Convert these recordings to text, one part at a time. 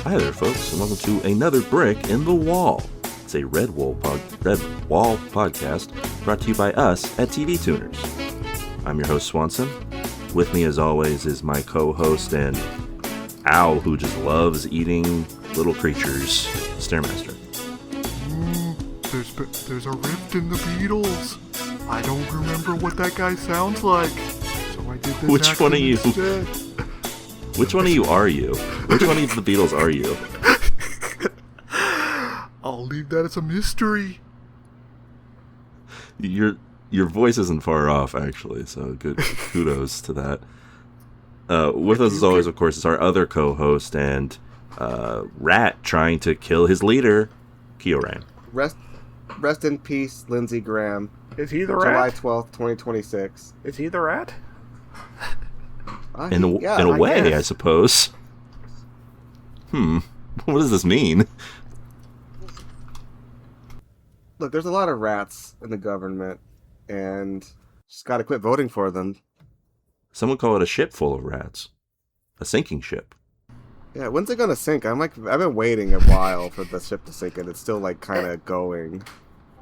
Hi there, folks, and welcome to another Brick in the Wall. It's a Red Wall podcast brought to you by us at TV Tuners. I'm your host, Swanson. With me, as always, is my co-host and owl who just loves eating little creatures, Stairmaster. There's a rift in the Beatles. I don't remember what that guy sounds like, so I did this. Which one of you? Instead. Which one of you are you? Which one of the Beatles are you? I'll leave that as a mystery. Your voice isn't far off, actually, so good kudos to that. With us, as always, of course, is our other co-host and rat trying to kill his leader, Kioran. Rest in peace, Lindsey Graham. Is he the July rat? 12th, 2026. Is he the rat? In a way, I suppose. What does this mean? Look, there's a lot of rats in the government, and just gotta quit voting for them. Some would call it a ship full of rats. A sinking ship. Yeah, when's it gonna sink? I've been waiting a while for the ship to sink, and it's still kind of going.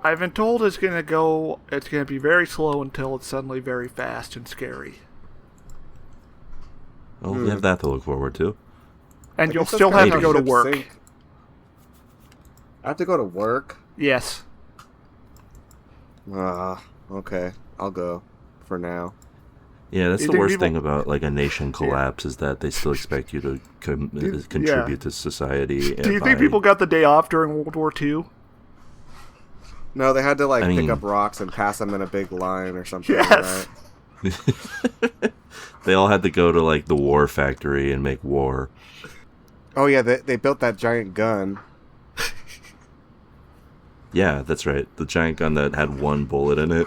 I've been told it's gonna be very slow until it's suddenly very fast and scary. Well, we have that to look forward to. And I you'll guess still that's have kinda to go to how work. ships sink. I have to go to work? Yes. Okay. I'll go for now. Yeah, that's You the think worst people- thing about a nation collapse is that they still expect you to contribute to society. Do you think people got the day off during World War II? No, they had to I mean- pick up rocks and pass them in a big line or something. Yes. Right? They all had to go to the war factory and make war. Oh yeah, they built that giant gun. Yeah, that's right. The giant gun that had one bullet in it.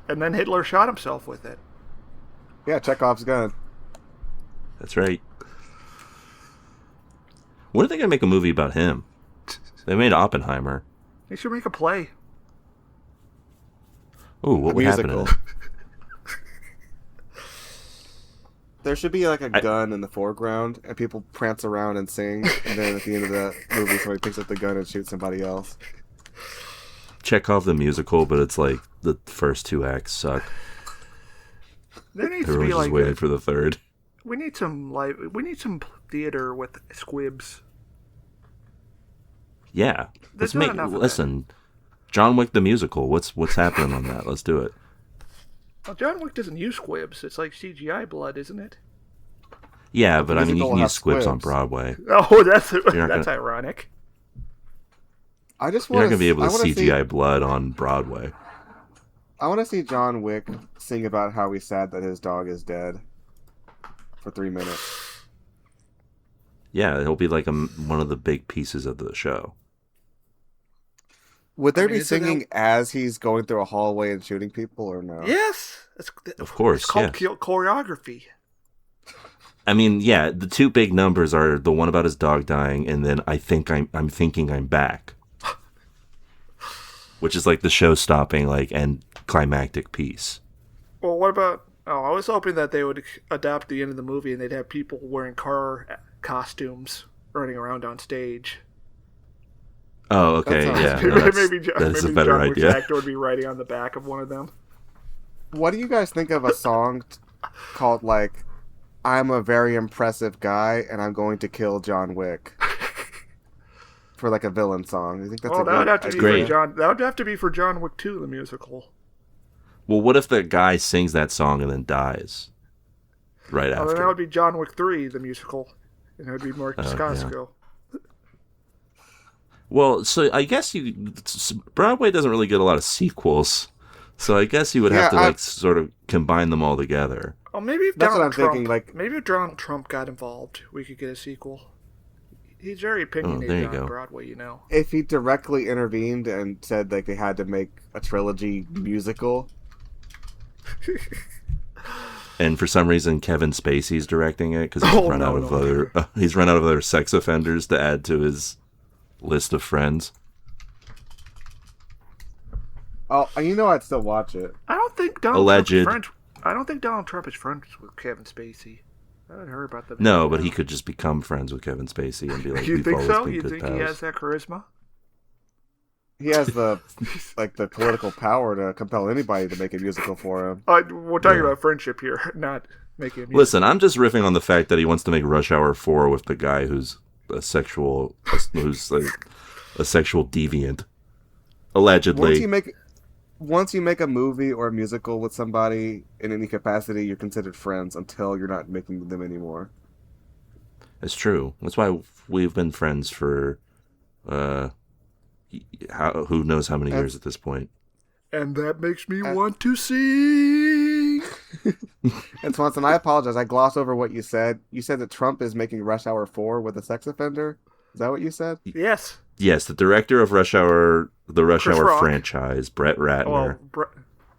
And then Hitler shot himself with it. Yeah, Chekhov's gun. That's right. When are they going to make a movie about him? They made Oppenheimer. They should make a play. Ooh, what A would happen in musical. it? There should be a gun in the foreground, and people prance around and sing, and then at the end of the movie, somebody picks up the gun and shoots somebody else. Chekhov the musical, but it's the first two acts suck. There needs to Everyone's be just waiting for the third. we need some theater with squibs. Yeah, There's not enough of that. listen. John Wick the musical. What's happening on that? Let's do it. Well, John Wick doesn't use squibs. It's like CGI blood, isn't it? Yeah, but I mean, you musical can will use have squibs on squibs. Broadway. Oh, that's not ironic. I just You're want not gonna be able to see CGI blood on Broadway. I want to see John Wick sing about how he's sad that his dog is dead for 3 minutes. Yeah, he'll be one of the big pieces of the show. Would there I mean, be isn't singing as he's going through a hallway and shooting people, or no? Yes, Of course, It's called yes. choreography. I mean, yeah, the two big numbers are the one about his dog dying, and then I'm thinking I'm back, which is the show-stopping and climactic piece. Well, what about? Oh, I was hoping that they would adapt the end of the movie and they'd have people wearing car costumes running around on stage. Oh, okay, sounds yeah, good. no, maybe that is a maybe better John Wick's idea. actor would be writing on the back of one of them. What do you guys think of a song called "I'm a very impressive guy and I'm going to kill John Wick" for a villain song? You think that's Well, a that would good have to be Great. for John. That would have to be for John Wick 2, the musical. Well, what if the guy sings that song and then dies right Well, then after? that would be John Wick 3, the musical, and it would be Mark Oh, yeah. Dacascos. Well, so I guess Broadway doesn't really get a lot of sequels, so I guess you would have Yeah, to sort of combine them all together. Oh, maybe if That's what Donald I'm Trump, thinking, maybe if Donald Trump got involved, we could get a sequel. He's very there you opinionated go. on Broadway, you know. If he directly intervened and said they had to make a trilogy musical, And for some reason, Kevin Spacey's directing it because Oh, no. he's run out of other sex offenders to add to his list of friends. oh, I'd still watch it. I don't think Donald Alleged. Trump is friends. I don't think Donald Trump is friends with Kevin Spacey. I haven't heard about that. No, but he could just become friends with Kevin Spacey and be like, You we've think always so? been You good think pals. he has that charisma? He has the political power to compel anybody to make a musical for him. We're talking Yeah. about friendship here, not making a music. Listen, I'm just riffing on the fact that he wants to make Rush Hour 4 with the guy who's a sexual deviant. Allegedly. Once you make a movie or a musical with somebody in any capacity, you're considered friends until you're not making them anymore. It's true. That's why we've been friends for who knows how many years at this point. And that makes me want to sing. And Swanson, I apologize. I glossed over what you said. You said that Trump is making Rush Hour 4 with a sex offender? Is that what you said? Yes. Yes, the director of Rush Hour, the Rush Chris Hour Rock. franchise, Brett Ratner. Well,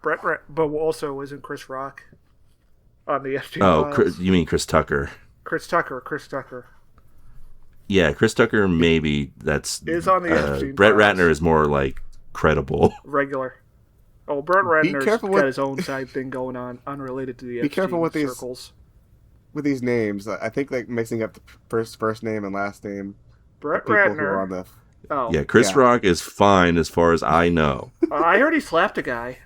Brett, but also isn't Chris Rock on the FT Oh, Files? you mean Chris Tucker? Chris Tucker. Yeah, Chris Tucker. Maybe that's Is on the Epstein Brett Files. Ratner is more like credible. Regular. Oh, Brett Ratner's careful got with- his own side thing going on, unrelated to the Be careful Epstein with these- circles. With these names, I think like mixing up the first name and last name. Brett People who are on Ratner. the Oh, Yeah, Chris Yeah. Rock is fine as far as I know. I heard he slapped a guy.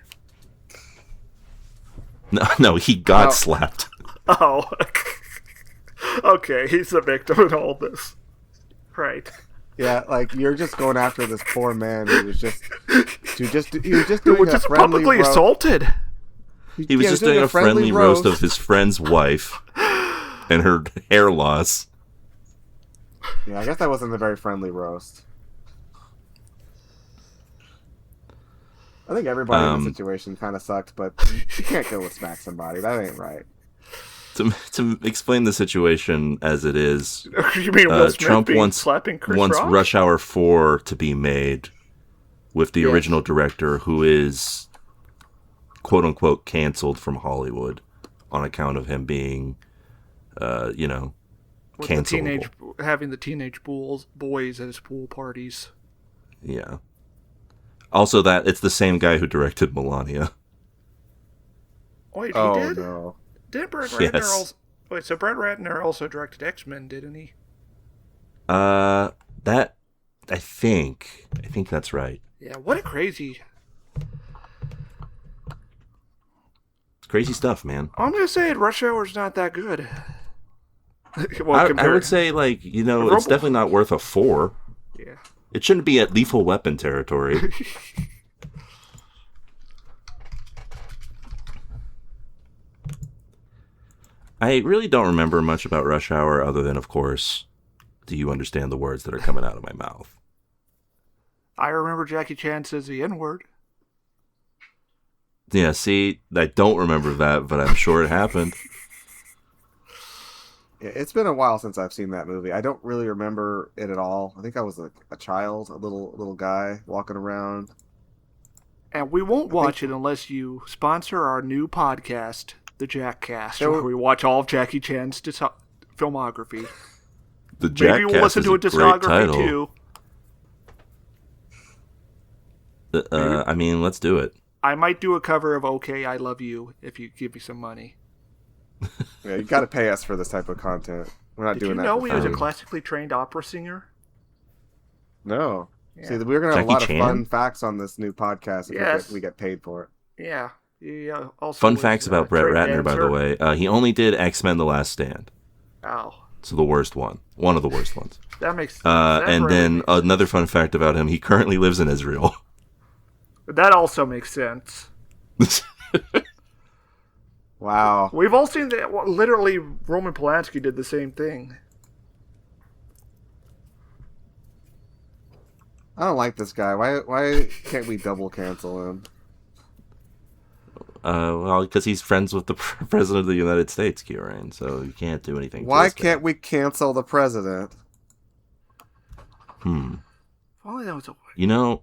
No, he got Oh. slapped. Oh. Okay, he's the victim in all this. Right. Yeah, like you're just going after this poor man who was just he was just Who doing was a just friendly publicly roast. assaulted. He was Yeah, just doing a friendly roast of his friend's wife and her hair loss. Yeah, I guess that wasn't a very friendly roast. I think everybody in the situation kind of sucked, but you can't go and smack somebody. That ain't right. To explain the situation as it is, You mean Will Smith Trump being slapping Chris wants Rock? Rush Hour 4 to be made with the Yes. original director who is quote unquote canceled from Hollywood on account of him being, With the cancelable. having the teenage boys at his pool parties. Yeah. Also, that it's the same guy who directed Melania. Wait, he Oh did? no. Didn't Brett Yes. Ratner also... Wait, so Brett Ratner also directed X-Men, didn't he? That I think that's right. Yeah, what a crazy... It's crazy stuff, man. I'm gonna say Rush Hour's not that good. I would say, like, it's Robo- definitely not worth a 4. Yeah. It shouldn't be at Lethal Weapon territory. I really don't remember much about Rush Hour other than, of course, do you understand the words that are coming out of my mouth? I remember Jackie Chan says the N-word. Yeah, see, I don't remember that, but I'm sure it happened. Yeah, it's been a while since I've seen that movie. I don't really remember it at all. I think I was a child, a little guy walking around. And we won't watch it unless you sponsor our new podcast, The Jackcast, There where were- we watch all of Jackie Chan's filmography. The Maybe we'll listen Jackass to a is a great discography title. too. I mean, let's do it. I might do a cover of "Okay, I Love You" if you give me some money. Yeah, you got to pay us for this type of content. We're not Did doing you that. know for he was a free. classically trained opera singer? No. Yeah. See, we're gonna have a Jackie lot Chan? of fun facts on this new podcast if Yes. we get paid for it. Yeah. He also Fun was, facts about Brett trained Ratner, by the dancer. way. He only did X-Men: The Last Stand. Oh, So the worst one. One of the worst ones. that makes. And then another fun fact about him, he currently lives in Israel. that also makes sense. Wow. We've all seen that. Well, literally, Roman Polanski did the same thing. I don't like this guy. Why can't we double cancel him? Well, because he's friends with the president of the United States, Kieran, so you can't do anything. Why twisted. can't we cancel the president? If only that was a. You know,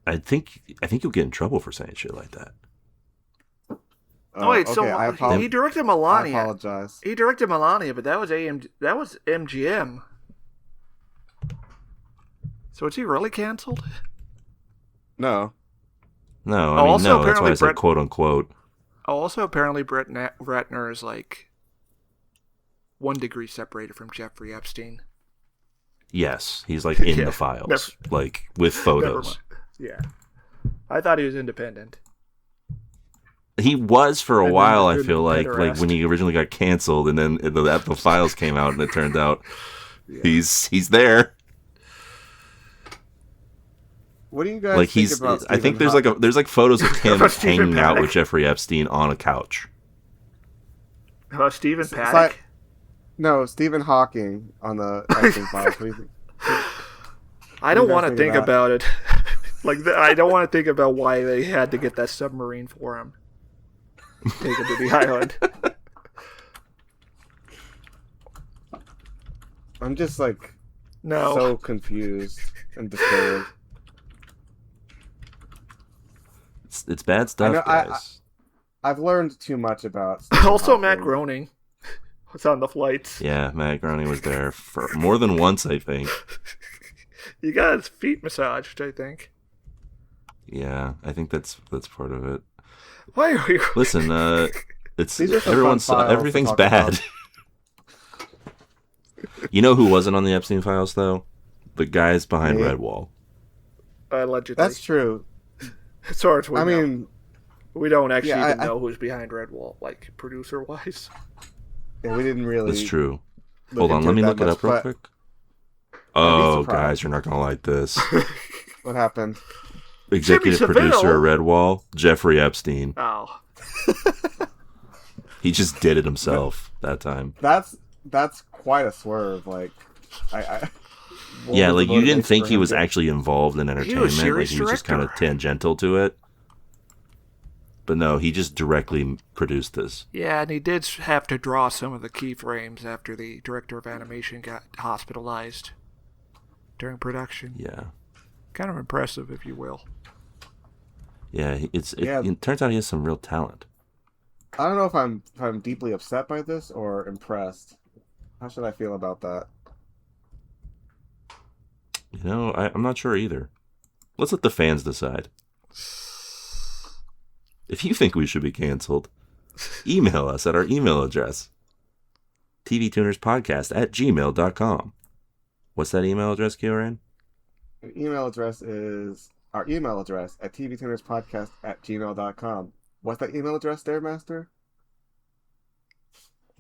I think you'll get in trouble for saying shit like that. Oh, wait, so I he directed I Melania. apologize. He directed Melania, but that was MGM. So is he really canceled? No. No, I Oh, mean, also no, that's why apparently I said Brett- quote unquote. Oh, also apparently Brett Ratner is like 1 degree separated from Jeffrey Epstein. Yes, he's like in Yeah, the files, never- like with Never photos. mind. Yeah. I thought he was independent. He was for a And then while. the I good feel like pederast. when he originally got canceled, and then the files came out, and it turned out he's there. What do you guys Like think about I think Stephen Hawking? there's like photos of him About Stephen hanging out Paddock? with Jeffrey Epstein on a couch. Stephen It's Paddock? like- No, Stephen Hawking on the Epstein files. What do you think? I don't you guys want to think think of about it. I don't want to think about why they had to get that submarine for him. Take him to the island. I'm just like No. so confused and disturbed. It's bad stuff, know, guys. I've learned too much about. Stephen Also, Hawking. Matt Groening was on the flights. Yeah, Matt Groening was there for more than once, I think. He got his feet massaged, I think. Yeah, I think that's part of it. Why are you... Listen, it's These are some fun files to everything's talk bad. about. You know who wasn't on the Epstein files though? The guys behind Me? Redwall. Allegedly. That's true. As far as we I know. mean, We don't actually Yeah, even I- know who's behind Redwall, like, producer-wise. yeah, we didn't really. That's true. look Hold on, into let me that look it much, up real but quick. Oh, surprised. guys, you're not gonna like this. What happened? Executive Jimmy producer Savile. of Redwall, Jeffrey Epstein. Oh. He just did it himself that time. That's quite a swerve. Like, I what Yeah, was like the you didn't motivation think for he him was to- actually involved in entertainment. series Like he was just kind of director. tangential to it. But no, he just directly produced this. Yeah, and he did have to draw some of the keyframes after the director of animation got hospitalized during production. Yeah. Kind of impressive, if you will. Yeah, Yeah. it turns out he has some real talent. I don't know if I'm deeply upset by this or impressed. How should I feel about that? You know, I'm not sure either. Let's let the fans decide. If you think we should be canceled, email us at our email address, tvtunerspodcast@gmail.com. What's that email address, Kieran? Our email address is our email address at tvtunerspodcast@gmail.com. What's that email address there, Master?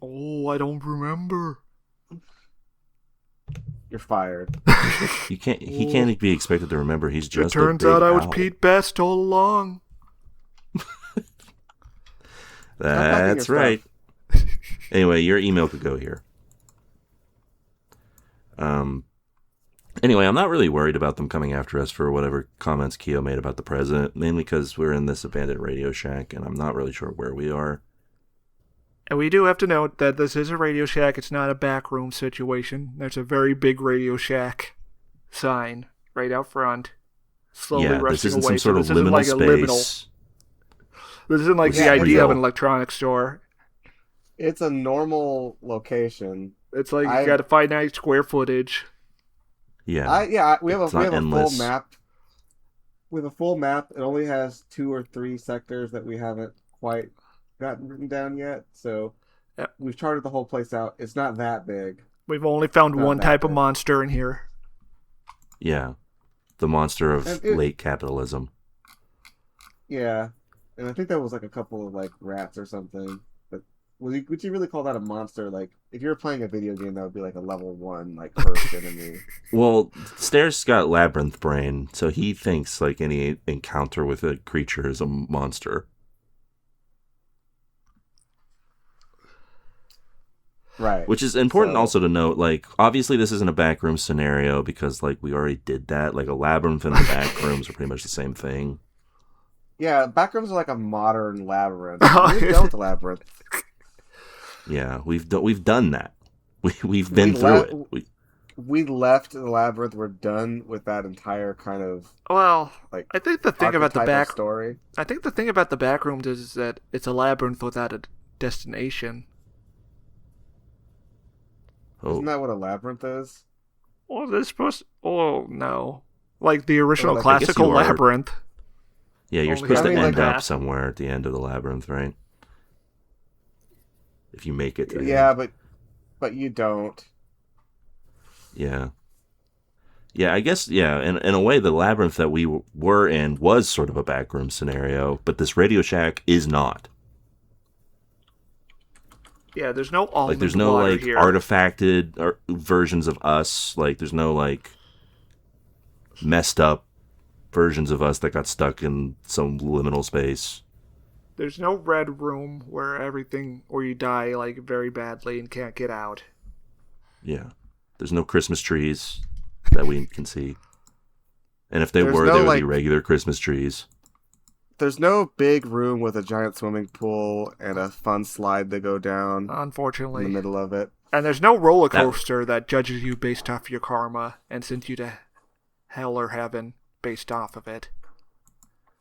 Oh, I don't remember. You're fired. He can't be expected to remember. He's It just turns a big out I was owl. Pete Best all along. That's your right. Anyway, your email could go here. Anyway, I'm not really worried about them coming after us for whatever comments Keo made about the president, mainly because we're in this abandoned Radio Shack, and I'm not really sure where we are. And we do have to note that this is a Radio Shack. It's not a backroom situation. There's a very big Radio Shack sign right out front. Slowly Yeah, rushing this isn't away. some sort So of this isn't liminal like a space. This isn't like This the is idea of real. an electronics store. It's a normal location. It's like I- you got a finite square footage. Yeah. We have a It's not full endless. map. We have a full map. It only has 2 or 3 sectors that we haven't quite gotten written down yet. So Yep. we've charted the whole place out. It's not that big. We've only found Not one that type of big. monster in here. Yeah. The monster of And it- late capitalism. Yeah, and I think that was like a couple of like rats or something. But would you really call that a monster? Like if you were playing a video game, that would be like a level 1 like first enemy. Well, Stairs got labyrinth brain, so he thinks like any encounter with a creature is a monster. Right. Which is important So- also to note, like, obviously this isn't a backroom scenario because, like, we already did that. Like, a labyrinth and the backrooms are pretty much the same thing. Yeah, backrooms are like a modern labyrinth. Oh, We've yeah. dealt with labyrinth. Yeah, we've done that. We've been We through le- it. We left the labyrinth. We're done with that entire kind of Well, like I think the thing about the archetype of back story. I think the thing about the backrooms is that it's a labyrinth without a destination. Oh, Isn't that what a labyrinth is? Well, they're supposed. Oh no, like the original like, I guess classical you are- labyrinth. yeah, you're only supposed to has end one up path. somewhere at the end of the labyrinth, right? If you make it to the Yeah, end. but but you don't. Yeah. Yeah, I guess, yeah, in a way, the labyrinth that we were in was sort of a backroom scenario, but this Radio Shack is not. Yeah, there's no almond There's no, water here. artifacted versions of us. There's no, messed up versions of us that got stuck in some liminal space. There's no red room where you die, very badly and can't get out. Yeah. There's no Christmas trees that we can see. And if they There's were, no, they would be regular Christmas trees. There's no big room with a giant swimming pool and a fun slide to go down Unfortunately. in the middle of it. And there's no roller coaster that judges you based off your karma and sends you to hell or heaven based off of it.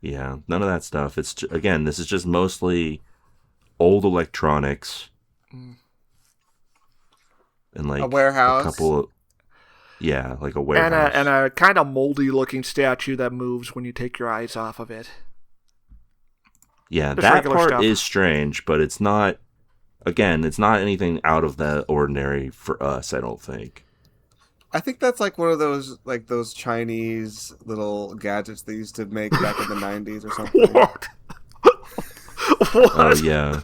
Yeah, none of that stuff. It's again, this is just mostly old electronics. And a warehouse. A couple of, yeah, a warehouse. And a kind of moldy looking statue that moves when you take your eyes off of it. Yeah, Just that part stuff. is strange, but it's not, again, it's not anything out of the ordinary for us, I don't think. I think that's one of those those Chinese little gadgets they used to make back in the 90s or something. What? Oh, yeah.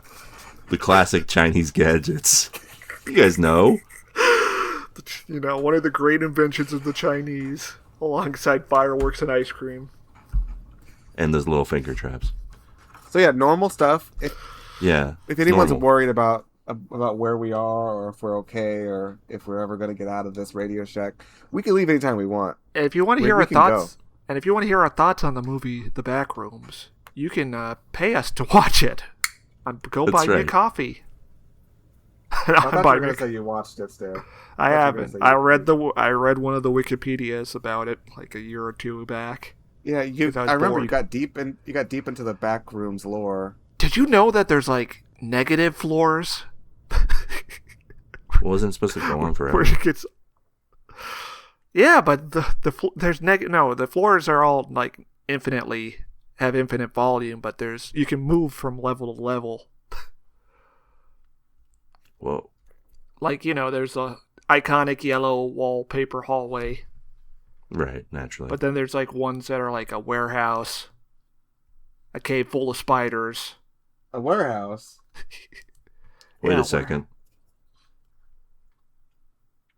The classic Chinese gadgets. You guys know. One of the great inventions of the Chinese, alongside fireworks and ice cream. And those little finger traps. So yeah, normal stuff. If anyone's normal. worried about where we are, or if we're okay, or if we're ever going to get out of this Radio Shack, we can leave anytime we want. And if you want to hear we our can thoughts, go. and if you want to hear our thoughts on the movie The Backrooms, you can pay us to watch it. Go buy me a coffee. I thought you were going to say you watched it, Stan. I haven't. I read one of the Wikipedias about it a year or two back. Yeah, I remember you got deep into the Backrooms lore. Did you know that there's negative floors? Wasn't it supposed to go on forever? Where it gets. Yeah, but the floors are all have infinite volume, but you can move from level to level. Whoa. There's a iconic yellow wallpaper hallway. Right, naturally. But then there's ones that are a warehouse, a cave full of spiders. A warehouse? Wait a second.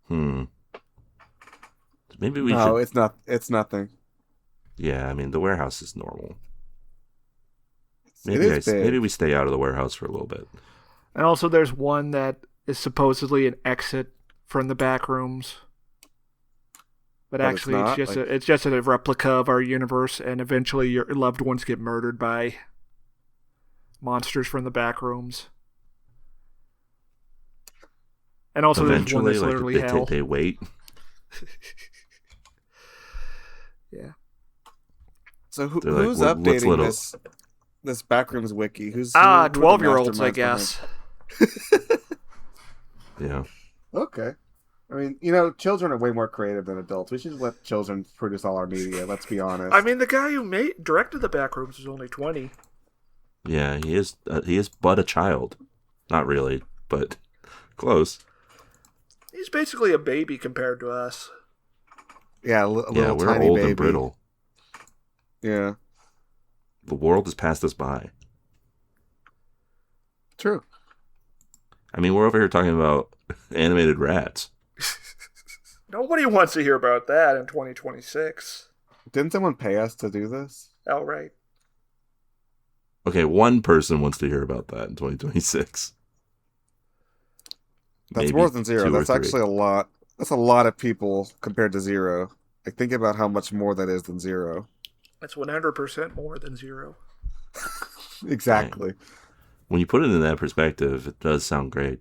Maybe we should... No, it's nothing. Yeah, I mean, the warehouse is normal. It is big. Maybe we stay out of the warehouse for a little bit. And also there's one that is supposedly an exit from the back rooms. But actually it's just a replica of our universe, and eventually your loved ones get murdered by monsters from the back rooms. And also eventually, there's one that's literally hell. They wait. Yeah. So who's updating this Backrooms wiki? Who's 12-year-olds, I guess. Yeah. Okay. I mean, children are way more creative than adults. We should let children produce all our media, let's be honest. I mean, the guy who directed the Backrooms is only 20. Yeah, he is but a child. Not really, but close. He's basically a baby compared to us. Yeah, little we're tiny old baby. and brittle. Yeah. The world has passed us by. True. I mean, we're over here talking about animated rats. Nobody wants to hear about that in 2026. Didn't someone pay us to do this? Outright. Okay, one person wants to hear about that in 2026. That's Maybe more than zero. 2 or That's 3. actually a lot. That's a lot of people compared to zero. Think about how much more that is than zero. That's 100% more than zero. Exactly. Right. When you put it in that perspective, it does sound great.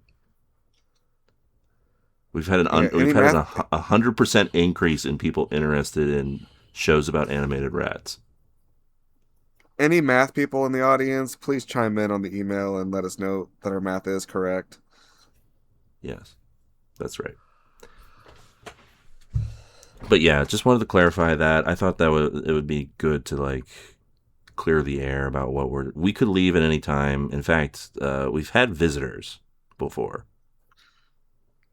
We've had a 100% increase in people interested in shows about animated rats. Any math people in the audience, please chime in on the email and let us know that our math is correct. Yes, that's right. But yeah, just wanted to clarify that. I thought that it would be good to clear the air about what we could leave at any time. In fact, we've had visitors before.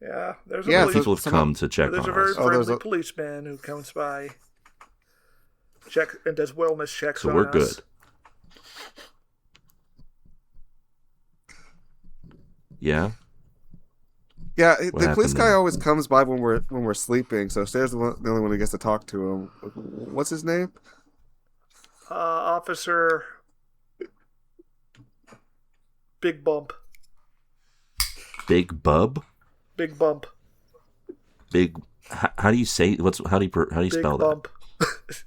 Yeah, there's people have come to check on us. There's a very friendly policeman who comes by, and does wellness checks on us. So we're good. Yeah. Yeah, the police guy always comes by when we're sleeping. So Sarah's the only one who gets to talk to him. What's his name? Officer Big Bump. Big Bub? Big Bump. Big. How do you say? How do you spell bump. That?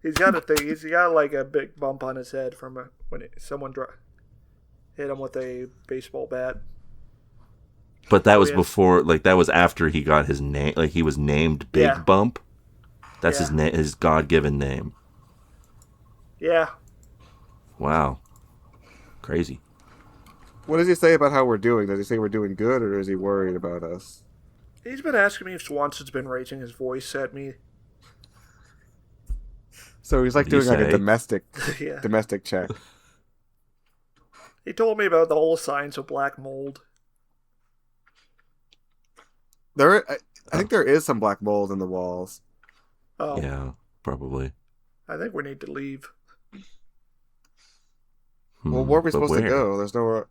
He's got a thing. He's got like a big bump on his head from when someone hit him with a baseball bat. But that was before, like that was after he got his name. Like he was named Big Bump. That's his name, his God-given name. Yeah. Wow. Crazy. What does he say about how we're doing? Does he say we're doing good, or is he worried about us? He's been asking me if Swanson's been raising his voice at me. So he's like doing like a domestic check. He told me about the whole signs of black mold. I think there is some black mold in the walls. Oh. Yeah, probably. I think we need to leave. Well, where are we supposed to go? There's nowhere.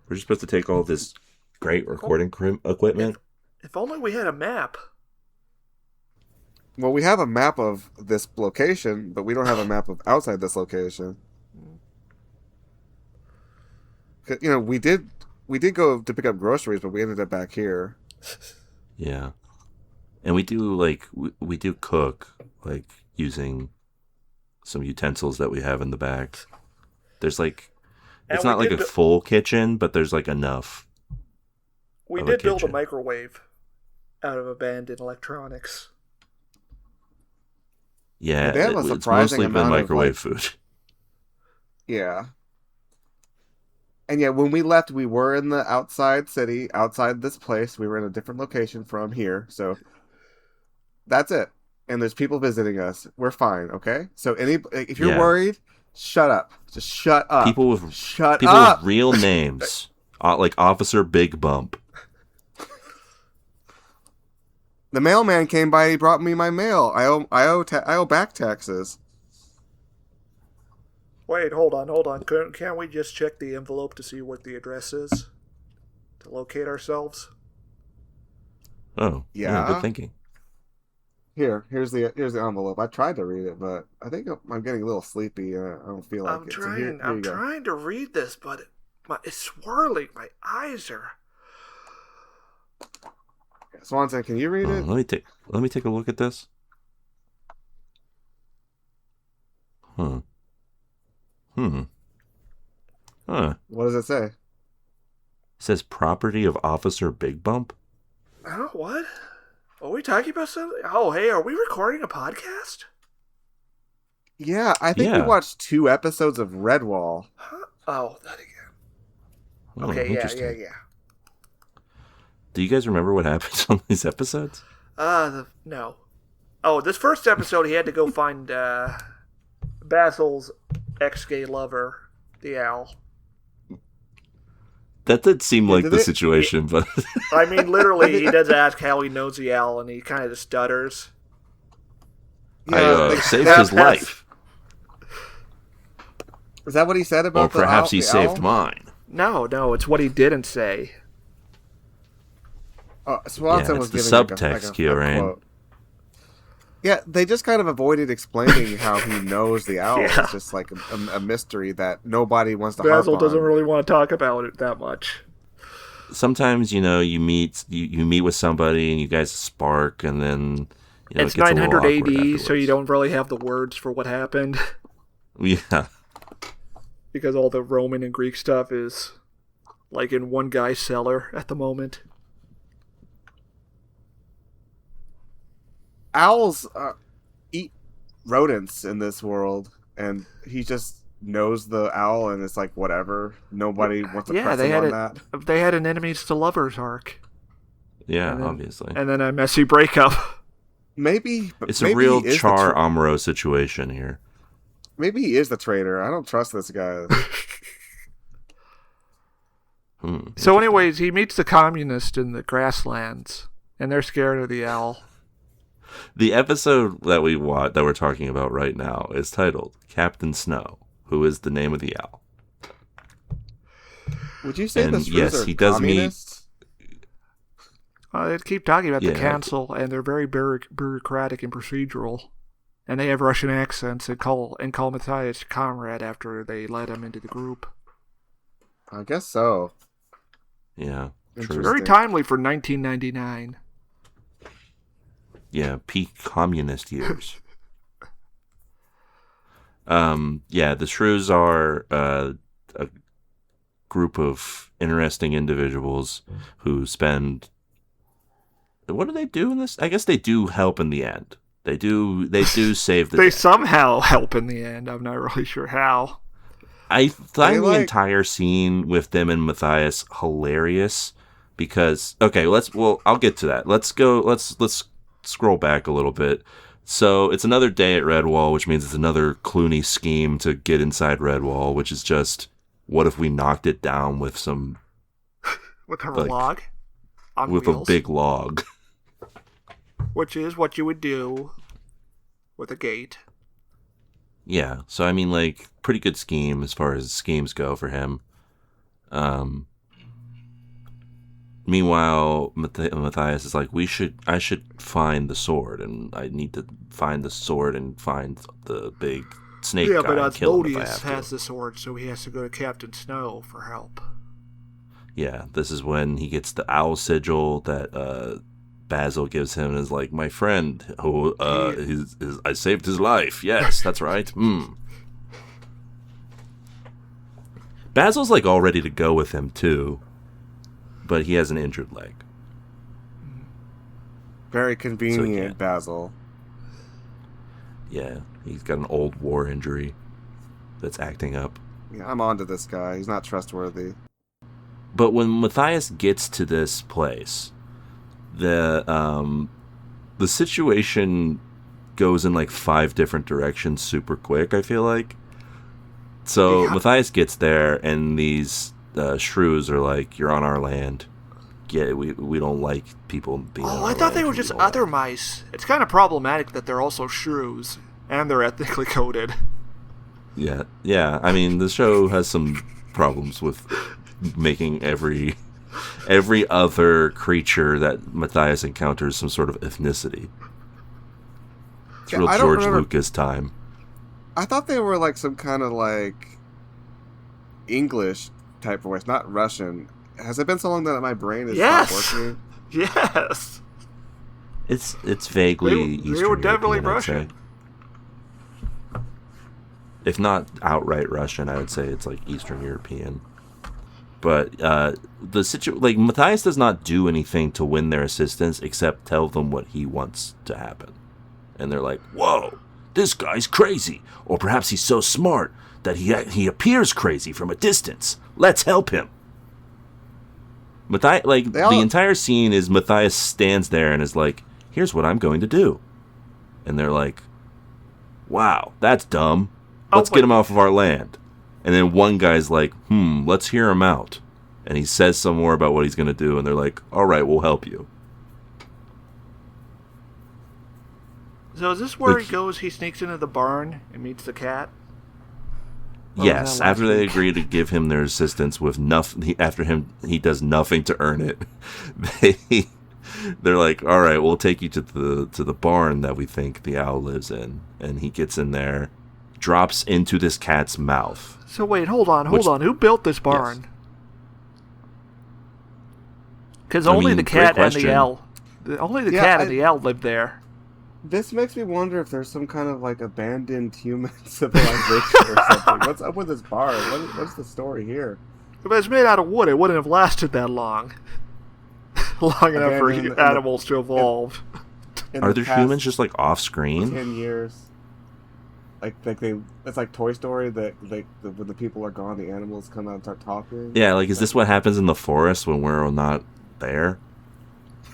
We're just supposed to take all this great recording equipment. If only we had a map. Well, we have a map of this location, but we don't have a map of outside this location. You know, we did go to pick up groceries, but we ended up back here. Yeah. And we do we do cook using some utensils that we have in the back. There's it's not like a full kitchen, but there's enough. We did build a microwave out of abandoned electronics. Yeah, it's mostly been microwave food. Yeah. And yeah, when we left, we were in the outside city, outside this place. We were in a different location from here, so that's it. And there's people visiting us. We're fine, okay? So if you're worried, shut up. Just shut up. People with real names, like Officer Big Bump. The mailman came by. He brought me my mail. I owe back taxes. Wait, hold on. Can't we just check the envelope to see what the address is? To locate ourselves? Oh, yeah. Good thinking. Here's the envelope. I tried to read it, but I think I'm getting a little sleepy. I don't feel like it. I'm trying to read this, but it's swirling. My eyes are... Swanson, can you read it? Let me take a look at this. Huh. What does it say? It says property of Officer Big Bump. Oh, what? Are we talking about something? Oh, hey, are we recording a podcast? Yeah, I think we watched 2 episodes of Redwall. Huh? Oh, that again. Oh, okay, yeah. Do you guys remember what happens on these episodes? No. Oh, this first episode, he had to go find Basil's ex-gay lover, the owl. That did seem like the situation, but... I mean, literally, he does ask how he knows the owl, and he kind of just stutters. I saved his life. Is that what he said about the owl? Or perhaps he saved mine. No, it's what he didn't say. Swanson was the giving subtext, a quote. Yeah, they just kind of avoided explaining how he knows the owl. Yeah. It's just like a mystery that nobody wants to harp on. Basil doesn't really want to talk about it that much. Sometimes, you meet with somebody and you guys spark, and then it's it gets 900 a little AD, so you don't really have the words for what happened. Yeah. Because all the Roman and Greek stuff is like in one guy's cellar at the moment. Owls eat rodents in this world, and he just knows the owl, and it's like, whatever. Nobody wants to press him on that. They had an enemies to lovers arc. Yeah, obviously. And then a messy breakup. Maybe it's a real Char Amuro situation here. Maybe he is the traitor. I don't trust this guy. So anyways, he meets the communist in the grasslands, and they're scared of the owl. The episode that we're talking about right now is titled Captain Snow, who is the name of the owl. Would you say and the shrews yes, are he does communists? They keep talking about the council, and they're very bureaucratic and procedural. And they have Russian accents and call Matthias comrade after they let him into the group. I guess so. Yeah, true. Very timely for 1999. Yeah, peak communist years. The shrews are a group of interesting individuals who spend... What do they do in this? I guess they do help in the end. They do save the They day. somehow help in the end. I'm not really sure how. I find the entire scene with them and Matthias hilarious because I'll get to that. Let's scroll back a little bit. So it's another day at Redwall, which means it's another Clooney scheme to get inside Redwall, which is just, what if we knocked it down with some... with a log? On with wheels, a big log. Which is what you would do with a gate. Yeah, so I mean, like, pretty good scheme as far as schemes go for him. Meanwhile, Matthias is like, I should find the sword, and I need to find the sword and find the big snake guy and kill him if I have to. has the sword, so he has to go to Captain Snow for help. Yeah, this is when he gets the owl sigil that Basil gives him and is like, my friend, who I saved his life. Yes, that's right. Basil's like all ready to go with him too, but he has an injured leg. Very convenient, So, yeah. Basil. Yeah, he's got an old war injury that's acting up. Yeah, I'm onto this guy. He's not trustworthy. But when Matthias gets to this place, the situation goes in like 5 different directions super quick, I feel like. So Yeah. Matthias gets there, and these shrews are like, you're on our land. Yeah, we don't like people being on Oh, our I thought they land. were We just don't other like-" mice. It's kind of problematic that they're also shrews, and they're ethnically coded. Yeah. I mean, the show has some problems with making every other creature that Matthias encounters some sort of ethnicity. It's Yeah, real I don't George remember- Lucas time. I thought they were like some kind of like English type voice, not Russian. Has it been so long that my brain is Yes! not working? Yes! It's vaguely They Eastern were definitely European, I'd say. Russian. If not outright Russian, I would say it's like Eastern European. But like Matthias does not do anything to win their assistance except tell them what he wants to happen. And they're like, "Whoa, this guy's crazy. Or perhaps he's so smart that he appears crazy from a distance. Let's help him." The entire scene is Matthias stands there and is like, "Here's what I'm going to do." And they're like, "Wow, that's dumb. Let's get him off of our land." And then one guy's like, let's hear him out. And he says some more about what he's going to do. And they're like, all right, we'll help you. So is this where he goes, he sneaks into the barn and meets the cat? Yes, that last after they week? agree to give him their assistance with nothing, he does nothing to earn it. They're like, all right, we'll take you to the barn that we think the owl lives in. And he gets in there, drops into this cat's mouth. So wait, hold on. Who built this barn? Because only the great cat and the question. owl. Only the cat and the owl lived there. This makes me wonder if there's some kind of like abandoned human civilization or something. What's up with this barn? What's the story here? If it was made out of wood, it wouldn't have lasted that long. Long enough for animals to evolve. Are there humans just like off screen? 10 years. It's like Toy Story that when the people are gone, the animals come out and start talking. Yeah, like is this what happens in the forest when we're not there?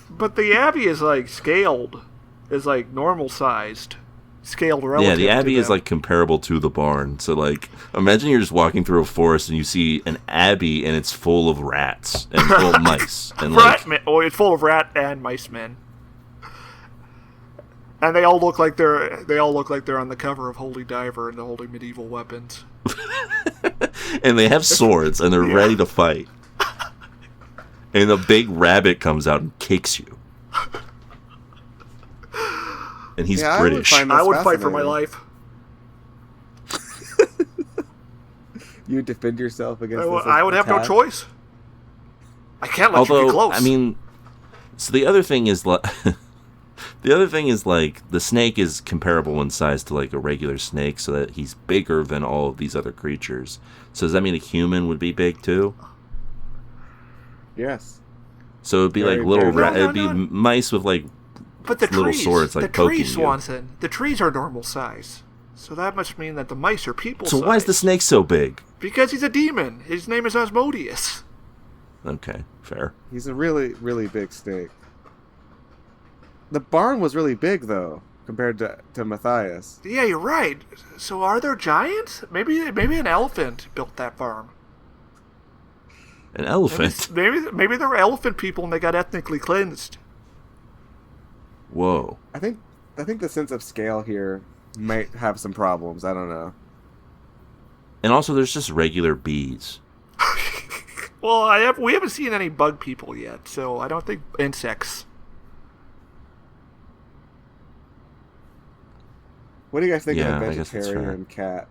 But the Abbey is like scaled. Is like normal sized. scaled relative. Yeah, the abbey is them. like comparable to the barn. So like, imagine you're just walking through a forest and you see an abbey and it's full of rats and full of mice and like. It's full of rat and mice men. And they all look like they're on the cover of Holy Diver and the Holy Medieval Weapons. And they have swords and they're ready to fight. And a big rabbit comes out and kicks you. And he's British. I would fight for my life. You defend yourself against this I would have no choice. I can't let you get close. I mean, so the other thing is like the snake is comparable in size to like a regular snake, so that he's bigger than all of these other creatures. So does that mean a human would be big too? Yes. So it'd be like little it'd be mice with like little swords like poking you. Swanson, the trees are normal size. So that must mean that the mice are people size. So why is the snake so big? Because he's a demon. His name is Asmodeus. Okay, fair. He's a really, really big snake. The barn was really big, though, compared to Matthias. Yeah, you're right. So are there giants? Maybe an elephant built that farm. An elephant? Maybe there were elephant people and they got ethnically cleansed. Whoa. I think the sense of scale here might have some problems. I don't know. And also, there's just regular bees. Well, we haven't seen any bug people yet, so I don't think insects. What do you guys think of a vegetarian cat?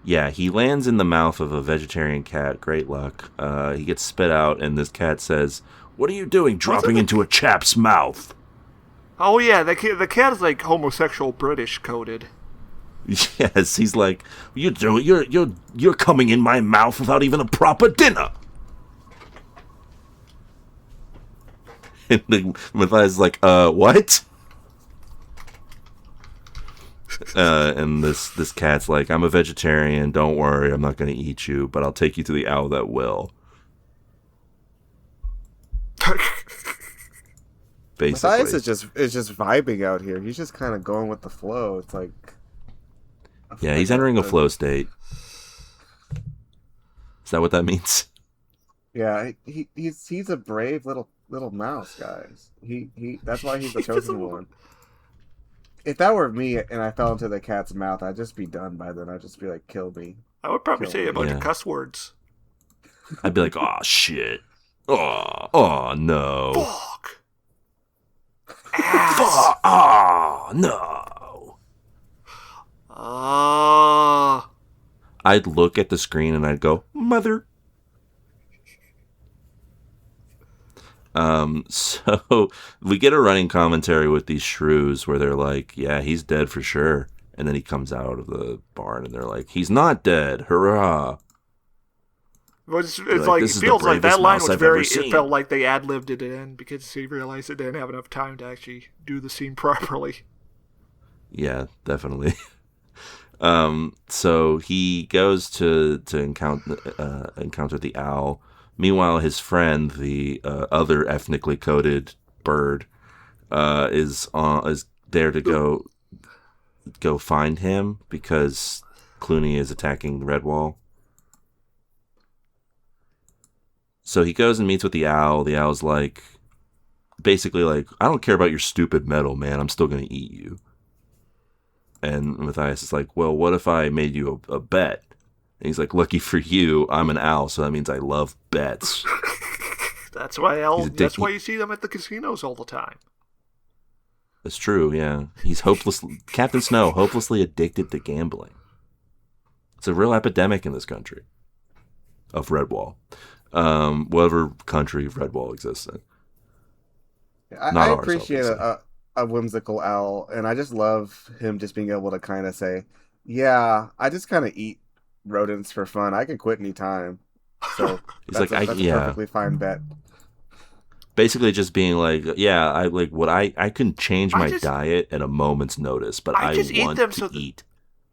Yeah, he lands in the mouth of a vegetarian cat. Great luck. He gets spit out, and this cat says, "What are you doing dropping into a chap's mouth?" Oh, yeah, the cat is like homosexual British coded. Yes, he's like, you're coming in my mouth without even a proper dinner. And Matthias is like, what? And this cat's like, I'm a vegetarian, don't worry, I'm not going to eat you, but I'll take you to the owl that will. Basically. Matthias is just vibing out here. He's just kind of going with the flow. It's like... Yeah, he's entering a flow state. Is that what that means? Yeah, he's a brave little mouse, guys. He that's why he's the chosen one. If that were me and I fell into the cat's mouth, I'd just be done by then. I'd just be like, kill me. I would probably say a bunch of cuss words. I'd be like, oh shit. Oh no. Fuck. Fuck. Oh no. I'd look at the screen and I'd go, mother. So we get a running commentary with these shrews where they're like, yeah, he's dead for sure. And then he comes out of the barn and they're like, he's not dead. Hurrah. It's like it feels like that line was it felt like they ad-libbed it in because he realized it didn't have enough time to actually do the scene properly. Yeah, definitely. So he goes to encounter the owl. Meanwhile, his friend, the other ethnically coded bird, is there to go find him because Clooney is attacking Redwall. So he goes and meets with the owl. The owl's like, basically like, I don't care about your stupid metal, man. I'm still gonna eat you. And Matthias is like, well, what if I made you a bet? And he's like, lucky for you, I'm an owl, so that means I love bets. That's why that's why you see them at the casinos all the time. That's true, yeah. He's Captain Snow, hopelessly addicted to gambling. It's a real epidemic in this country of Redwall. Whatever country Redwall exists in. I appreciate a whimsical owl, and I just love him just being able to kind of say, yeah, I just kind of eat rodents for fun. I can quit anytime. So that's a perfectly fine bet. Basically just being like, yeah, I can change my diet at a moment's notice, but I want to eat.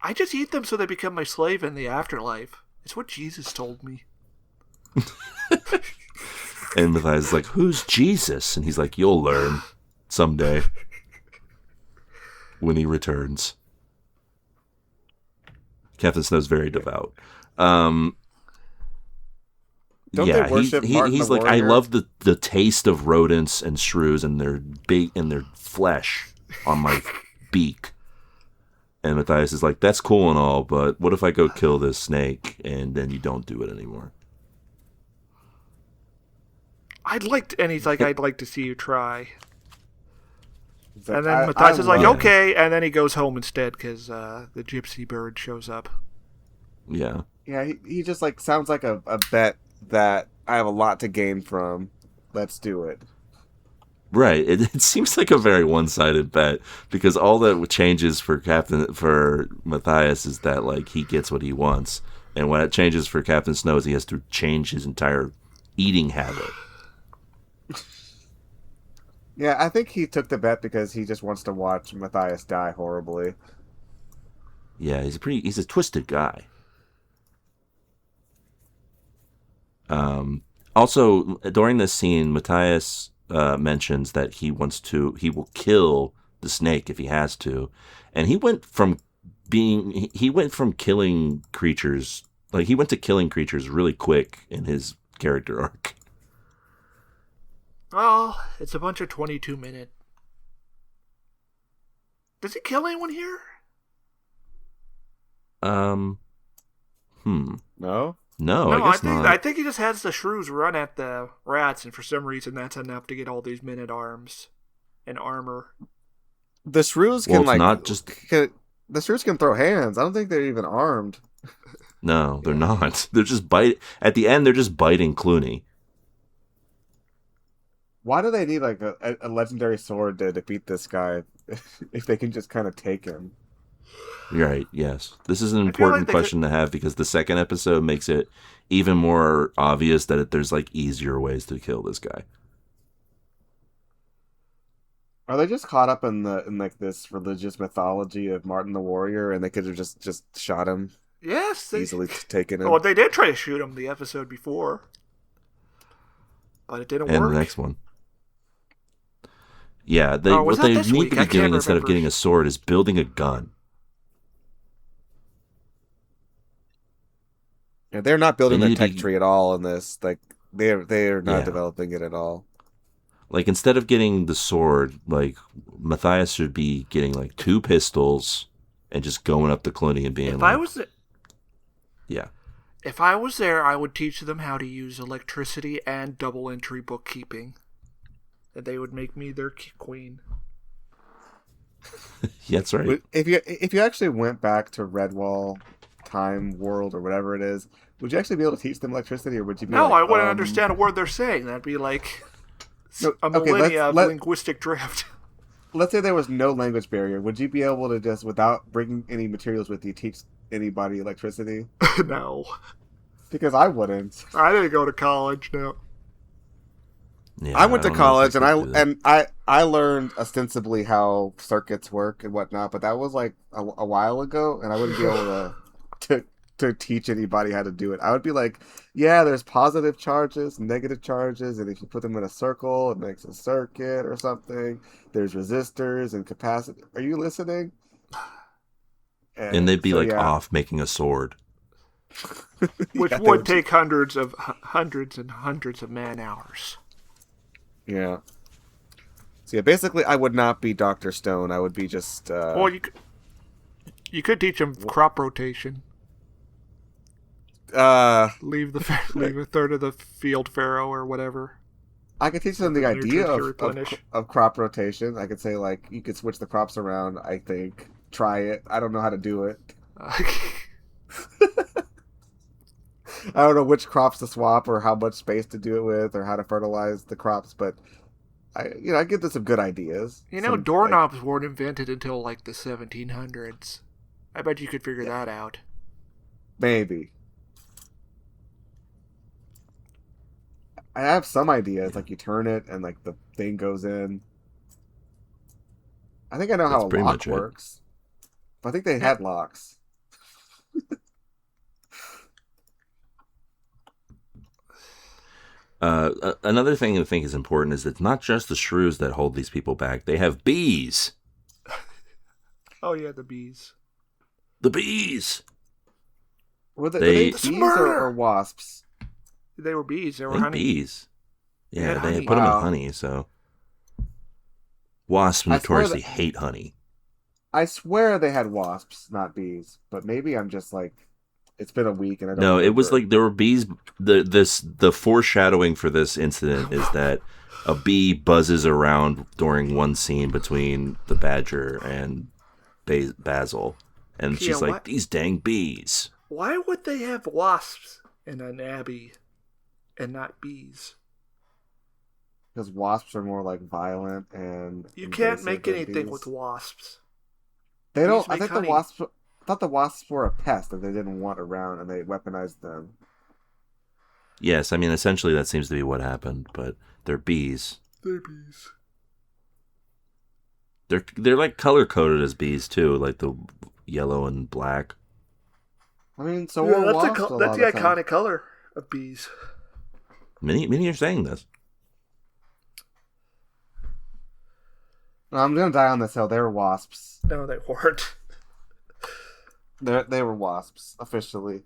I just eat them so they become my slave in the afterlife. It's what Jesus told me. And Matthias is like, who's Jesus? And he's like, you'll learn someday. when he returns. Captain Snow's very devout. Don't they worship Martin he's the like, Warrior? I love the taste of rodents and shrews and their flesh on my beak. And Matthias is like, that's cool and all, but what if I go kill this snake and then you don't do it anymore? He's like, I'd like to see you try. Like, and then Matthias is like, okay, and then he goes home instead because the gypsy bird shows up. Yeah. Yeah, he just like sounds like a bet that I have a lot to gain from. Let's do it. Right. It seems like a very one-sided bet because all that changes for Matthias is that like he gets what he wants, and when it changes for Captain Snow is he has to change his entire eating habit. Yeah, I think he took the bet because he just wants to watch Matthias die horribly. Yeah, he's a twisted guy. Also, during this scene, Matthias mentions that he will kill the snake if he has to, and he went from killing creatures, like he went to killing creatures really quick in his character arc. Well, it's a bunch of 22-minute. Does he kill anyone here? No? No, I think he just has the shrews run at the rats, and for some reason that's enough to get all these men-at-arms and armor. The shrews can the shrews can throw hands. I don't think they're even armed. No, they're not. They're just at the end. They're just biting Clooney. Why do they need like a legendary sword to defeat this guy if they can just kind of take him? Right, yes. This is an important question to have because the second episode makes it even more obvious that there's like easier ways to kill this guy. Are they just caught up in like this religious mythology of Martin the Warrior and they could have just shot him? Yes, easily taken him. Well, they did try to shoot him the episode before, but it didn't work. And the next one. Yeah, what they need to be doing instead of getting a sword is building a gun. Yeah, they're not building their tech tree at all in this. Like they are not developing it at all. Like instead of getting the sword, like Matthias should be getting like 2 pistols and just going up to Clooney and being If I was there, I would teach them how to use electricity and double entry bookkeeping. And they would make me their queen. Yeah, that's right. If you actually went back to Redwall time world or whatever it is, would you actually be able to teach them electricity, or would you be I wouldn't understand a word they're saying. That'd be like a millennia of linguistic drift. Let's say there was no language barrier. Would you be able to just, without bringing any materials with you, teach anybody electricity? No. Because I wouldn't. I didn't go to college, no. Yeah, I went to college and I learned ostensibly how circuits work and whatnot, but that was like a while ago, and I wouldn't be able to teach anybody how to do it. I would be like, yeah, there's positive charges, negative charges, and if you put them in a circle, it makes a circuit or something. There's resistors and capacitor. Are you listening? And they'd be off making a sword. Which would take hundreds and hundreds of man hours. Yeah. So yeah, basically, I would not be Dr. Stone. I would be just. Well, you could teach him crop rotation. Leave a third of the field farrow or whatever. I could teach them the idea of crop rotation. I could say like you could switch the crops around. I think try it. I don't know how to do it. I don't know which crops to swap or how much space to do it with or how to fertilize the crops, but I give them some good ideas. Doorknobs weren't invented until like the 1700s. I bet you could figure that out. Maybe. I have some ideas, like you turn it and like the thing goes in. I think I know how a lock works. But I think they had locks. Another thing I think is important is it's not just the shrews that hold these people back. They have bees. Oh yeah, the bees. The bees. Were they bees or wasps? They were bees. They were honey. Bees. Yeah, they had put them in honey. So wasps notoriously hate honey. I swear they had wasps, not bees. But maybe I'm just like, it's been a week and I don't No, remember. it was like there were bees. The foreshadowing for this incident is that a bee buzzes around during one scene between the Badger and Basil, and she's like, "These dang bees." Why would they have wasps in an abbey and not bees? Because wasps are more like violent and you can't make anything with wasps. They don't. I thought the wasps were a pest that they didn't want around, and they weaponized them. Yes, I mean essentially that seems to be what happened, but they're bees. They're bees. They're like color coded as bees too, like the yellow and black. I mean, so are wasps. That's the iconic color of bees. Many are saying this. I'm gonna die on this hill. They were wasps. No, they weren't. They were wasps officially.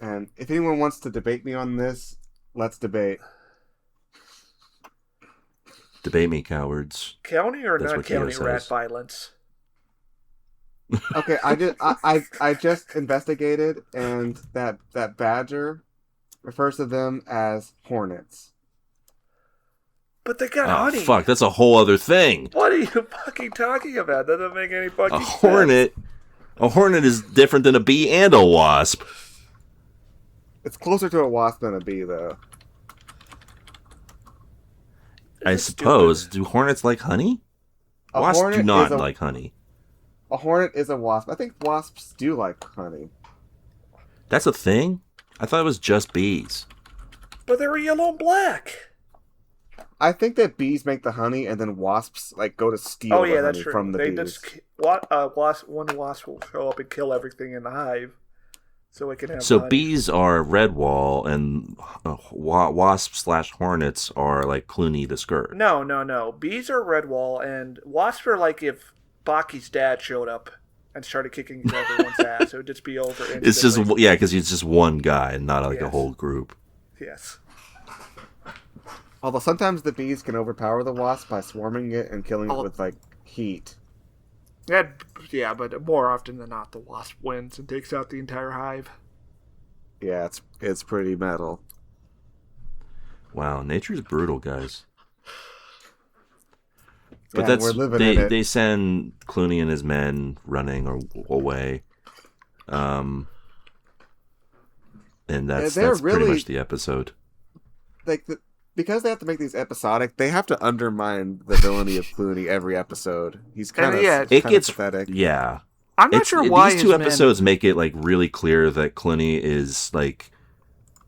And if anyone wants to debate me on this, let's debate. Debate me, cowards. County or not county rat violence? Okay, I just investigated, and that Badger refers to them as hornets. But they got honey. Fuck, that's a whole other thing. What are you fucking talking about? That doesn't make any fucking sense. A hornet is different than a bee and a wasp. It's closer to a wasp than a bee, though. I suppose. Do hornets like honey? Wasps do not like honey. A hornet is a wasp. I think wasps do like honey. That's a thing? I thought it was just bees. But they were yellow and black. I think that bees make the honey, and then wasps go to steal the honey from the bees. One wasp will show up and kill everything in the hive, so it can have. So honey. Bees are Redwall, and wasps/hornets are like Clooney the Scourge. No. Bees are Redwall, and wasps are like if Baki's dad showed up and started kicking everyone's ass. It would just be over. It's just because he's just one guy, and not like a whole group. Yes. Although sometimes the bees can overpower the wasp by swarming it and killing it with heat. Yeah, but more often than not, the wasp wins and takes out the entire hive. Yeah, it's pretty metal. Wow, nature's brutal, guys. But we're living in it. They send Clooney and his men running away, and that's pretty much the episode. Because they have to make these episodic, they have to undermine the villainy of Clooney every episode. He's kind of pathetic. Yeah, I'm not sure why these two episodes make it really clear that Clooney is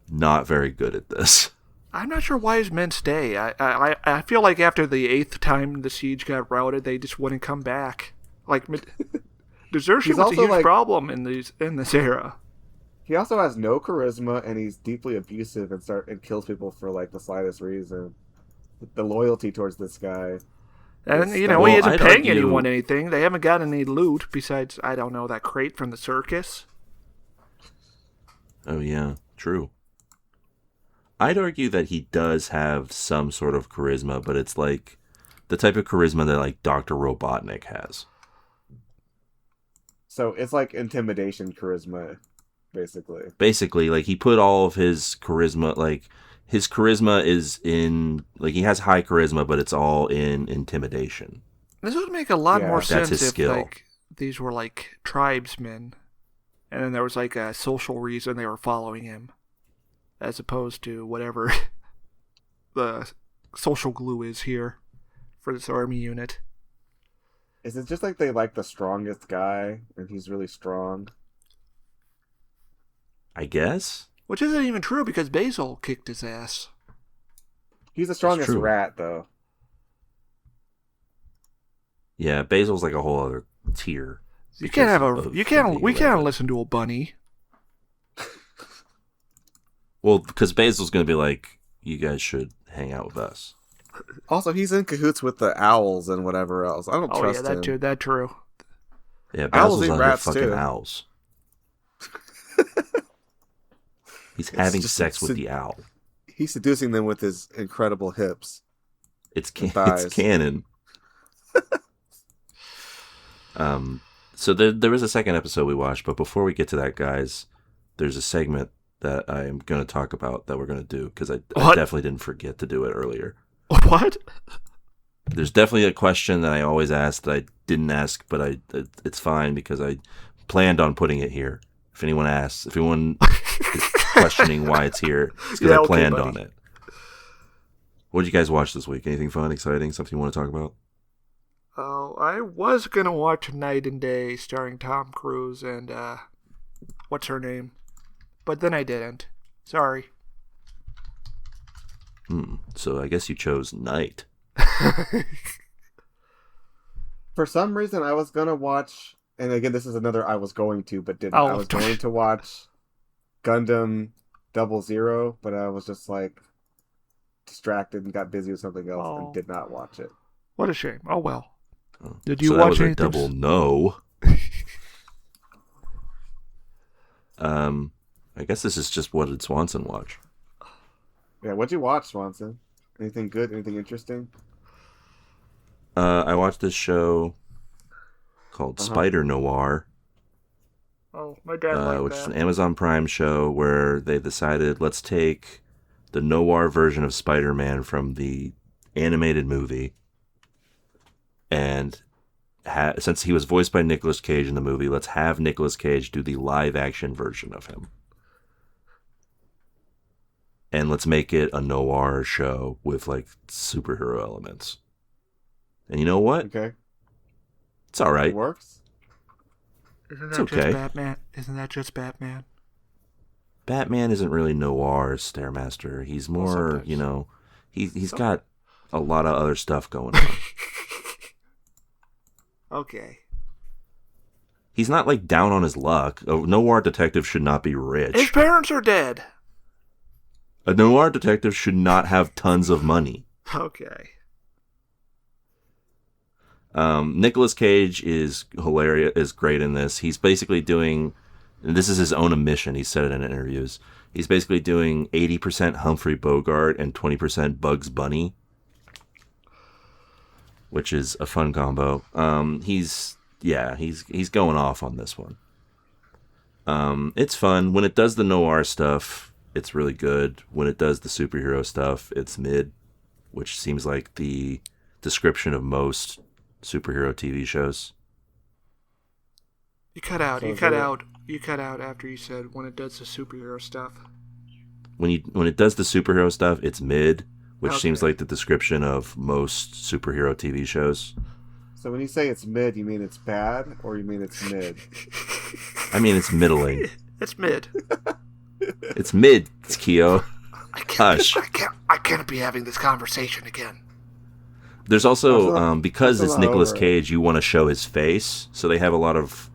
not very good at this. I'm not sure why his men stay. I feel like after the 8th time the siege got routed, they just wouldn't come back. Desertion was a huge problem in this era. He also has no charisma, and he's deeply abusive and kills people for the slightest reason. The loyalty towards this guy. And he isn't paying anyone anything. They haven't got any loot besides, I don't know, that crate from the circus. Oh yeah, true. I'd argue that he does have some sort of charisma, but it's like the type of charisma that Dr. Robotnik has. So it's like intimidation charisma. Basically, he put all of his charisma, his charisma is in, he has high charisma, but it's all in intimidation. This would make a lot more sense if, skill. These were, tribesmen, and then there was, a social reason they were following him, as opposed to whatever the social glue is here for this army unit. Is it just they like the strongest guy, and he's really strong? I guess. Which isn't even true because Basil kicked his ass. He's the strongest rat, though. Yeah, Basil's a whole other tier. We can't listen to a bunny. Well, because Basil's going to be you guys should hang out with us. Also, he's in cahoots with the owls and whatever else. I don't trust him. That's true. Yeah, Basil's eat under rats, fucking too. owls. He's having sex with the owl. He's seducing them with his incredible hips. It's canon. So there was a second episode we watched, but before we get to that, guys, there's a segment that I'm going to talk about that we're going to do, because I definitely didn't forget to do it earlier. What? There's definitely a question that I always ask that I didn't ask, but it's fine because I planned on putting it here. If anyone asks, if anyone is questioning why it's here, it's because I planned on it. What did you guys watch this week? Anything fun, exciting, something you want to talk about? Oh, I was going to watch Night and Day starring Tom Cruise and, what's her name? But then I didn't. Sorry. So I guess you chose Night. For some reason, I was going to watch, and again, this is another I was going to, but didn't. Oh. I was going to watch Gundam 00, but I was just like distracted and got busy with something else and did not watch it. What a shame. Oh, well. Oh. Did you watch anything? That was a double no. I guess this is just what did Swanson watch. Yeah, what'd you watch, Swanson? Anything good? Anything interesting? I watched this show called Spider Noir. Oh, my dad liked which that. is an Amazon Prime show where they decided, let's take the noir version of Spider-Man from the animated movie, and since he was voiced by Nicolas Cage in the movie, let's have Nicolas Cage do the live-action version of him. And let's make it a noir show with, like, superhero elements. And you know what? Okay. It's all right. It works? Isn't It's that okay. just Batman? Isn't that just Batman? Batman isn't really noir, Stairmaster. He's more, he's got a lot of other stuff going on. Okay. He's not, like, down on his luck. A noir detective should not be rich. His parents are dead. A noir detective should not have tons of money. Okay. Nicolas Cage is hilarious, is great in this. He's basically doing, and this is his own admission, he said it in interviews, he's basically doing 80% Humphrey Bogart and 20% Bugs Bunny, which is a fun combo. He's going off on this one. It's fun. When it does the noir stuff, it's really good. When it does the superhero stuff, it's mid, which seems like the description of most superhero TV shows. You cut out after you said when it does the superhero stuff. When it does the superhero stuff, it's mid, which Okay. seems like the description of most superhero TV shows. So when you say it's mid, you mean it's bad, or you mean it's mid? I mean, it's middling. It's mid. It's mid, Keo. Hush. I can't be having this conversation again. There's also, because that's it's not Nicolas over. Cage, you want to show his face, so they have a lot of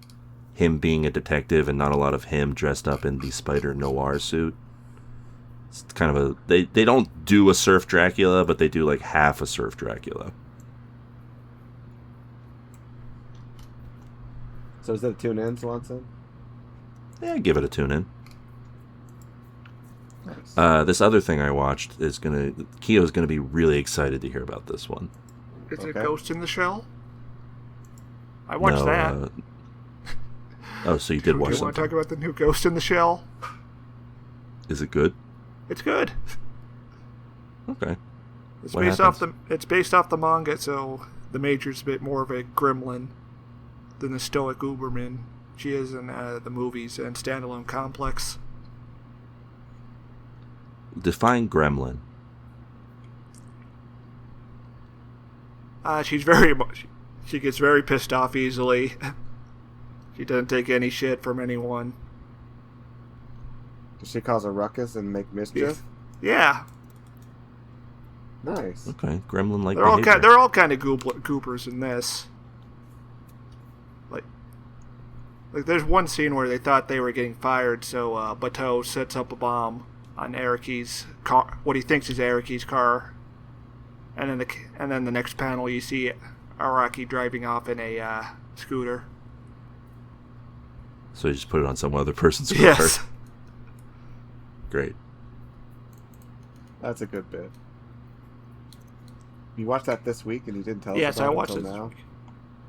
him being a detective and not a lot of him dressed up in the Spider Noir suit. It's kind of they don't do a Surf Dracula, but they do like half a Surf Dracula. So is that a tune in, Swanson? Yeah, give it a tune in. Nice. This other thing I watched is Keo's gonna be really excited to hear about this one. Is it Okay. Ghost in the Shell? I watched that. So you did watch You want to something. talk about the new Ghost in the Shell? Is it good? It's good. Okay. It's What based happens? off the manga, so the Major's a bit more of a gremlin than the stoic Uberman she is in the movies and Standalone Complex. Define gremlin. She's very much. She gets very pissed off easily. She doesn't take any shit from anyone. Does she cause a ruckus and make mischief? Yeah, Nice. Okay, gremlin-like they're all behavior. they're all kind of goopers in this. Like there's one scene where they thought they were getting fired, so Bateau sets up a bomb on Araki's car, what he thinks is Araki's car, and then the next panel you see Araki driving off in a scooter. So you just put it on some other person's car. Yes. Great. That's a good bit. You watched that this week and you didn't tell us Yes, about I it watched until it. now?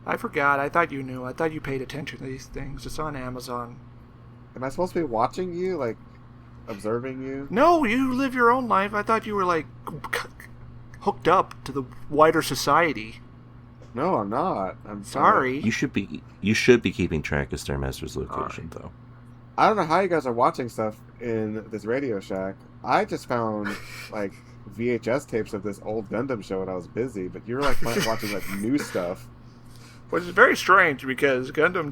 I forgot. I thought you knew. I thought you paid attention to these things. It's on Amazon. Am I supposed to be watching you? Like, observing you? No, you live your own life. I thought you were, like, hooked up to the wider society. No, I'm not. I'm sorry. You should be keeping track of Stairmaster's location, though. I don't know how you guys are watching stuff in this Radio Shack. I just found, like, VHS tapes of this old Gundam show when I was busy, but you're, like, watching, like, new stuff. Which is very strange because Gundam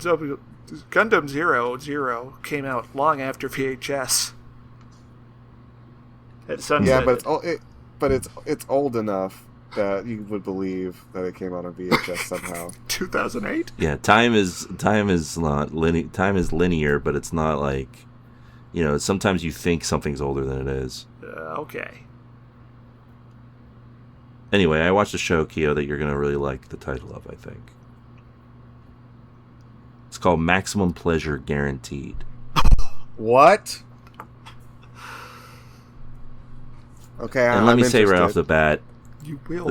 00 came out long after VHS. At Sunset. Yeah, but it's old enough that you would believe that it came out on VHS somehow. 2008? Yeah, time is linear, but it's not like, sometimes you think something's older than it is. Okay. Anyway, I watched a show, Kyo, that you're going to really like the title of, I think. It's called Maximum Pleasure Guaranteed. What? Okay, and let me say right off the bat, you will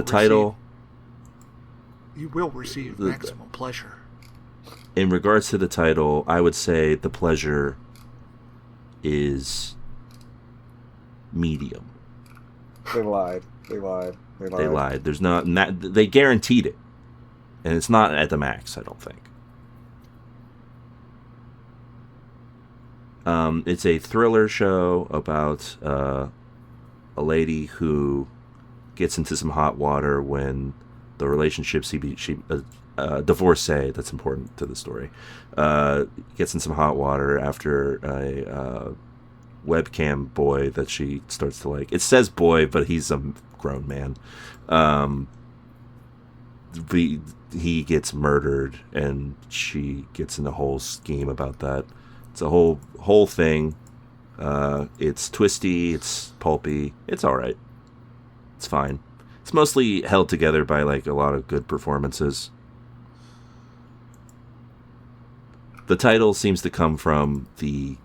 receive maximum pleasure. In regards to the title, I would say the pleasure is medium. They lied. There's not. They guaranteed it, and it's not at the max, I don't think. It's a thriller show about a lady who gets into some hot water when the relationship divorcee, that's important to the story, gets in some hot water after a webcam boy that she starts to like. It says boy, but he's a grown man. He gets murdered, and she gets in a whole scheme about that. It's a whole thing. It's twisty, it's pulpy, it's alright. It's fine. It's mostly held together by like a lot of good performances. The title seems to come from the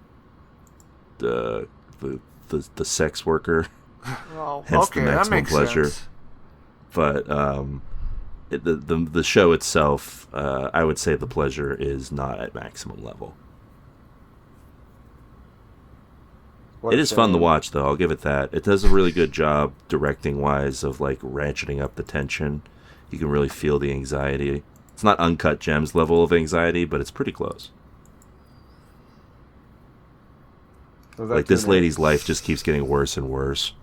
sex worker. Oh, hence okay, the maximum that makes pleasure. sense. But the show itself, I would say the pleasure is not at maximum level. It is fun to watch, though. I'll give it that. It does a really good job directing-wise of like ratcheting up the tension. You can really feel the anxiety. It's not Uncut Gems level of anxiety, but it's pretty close. Like this lady's life just keeps getting worse and worse.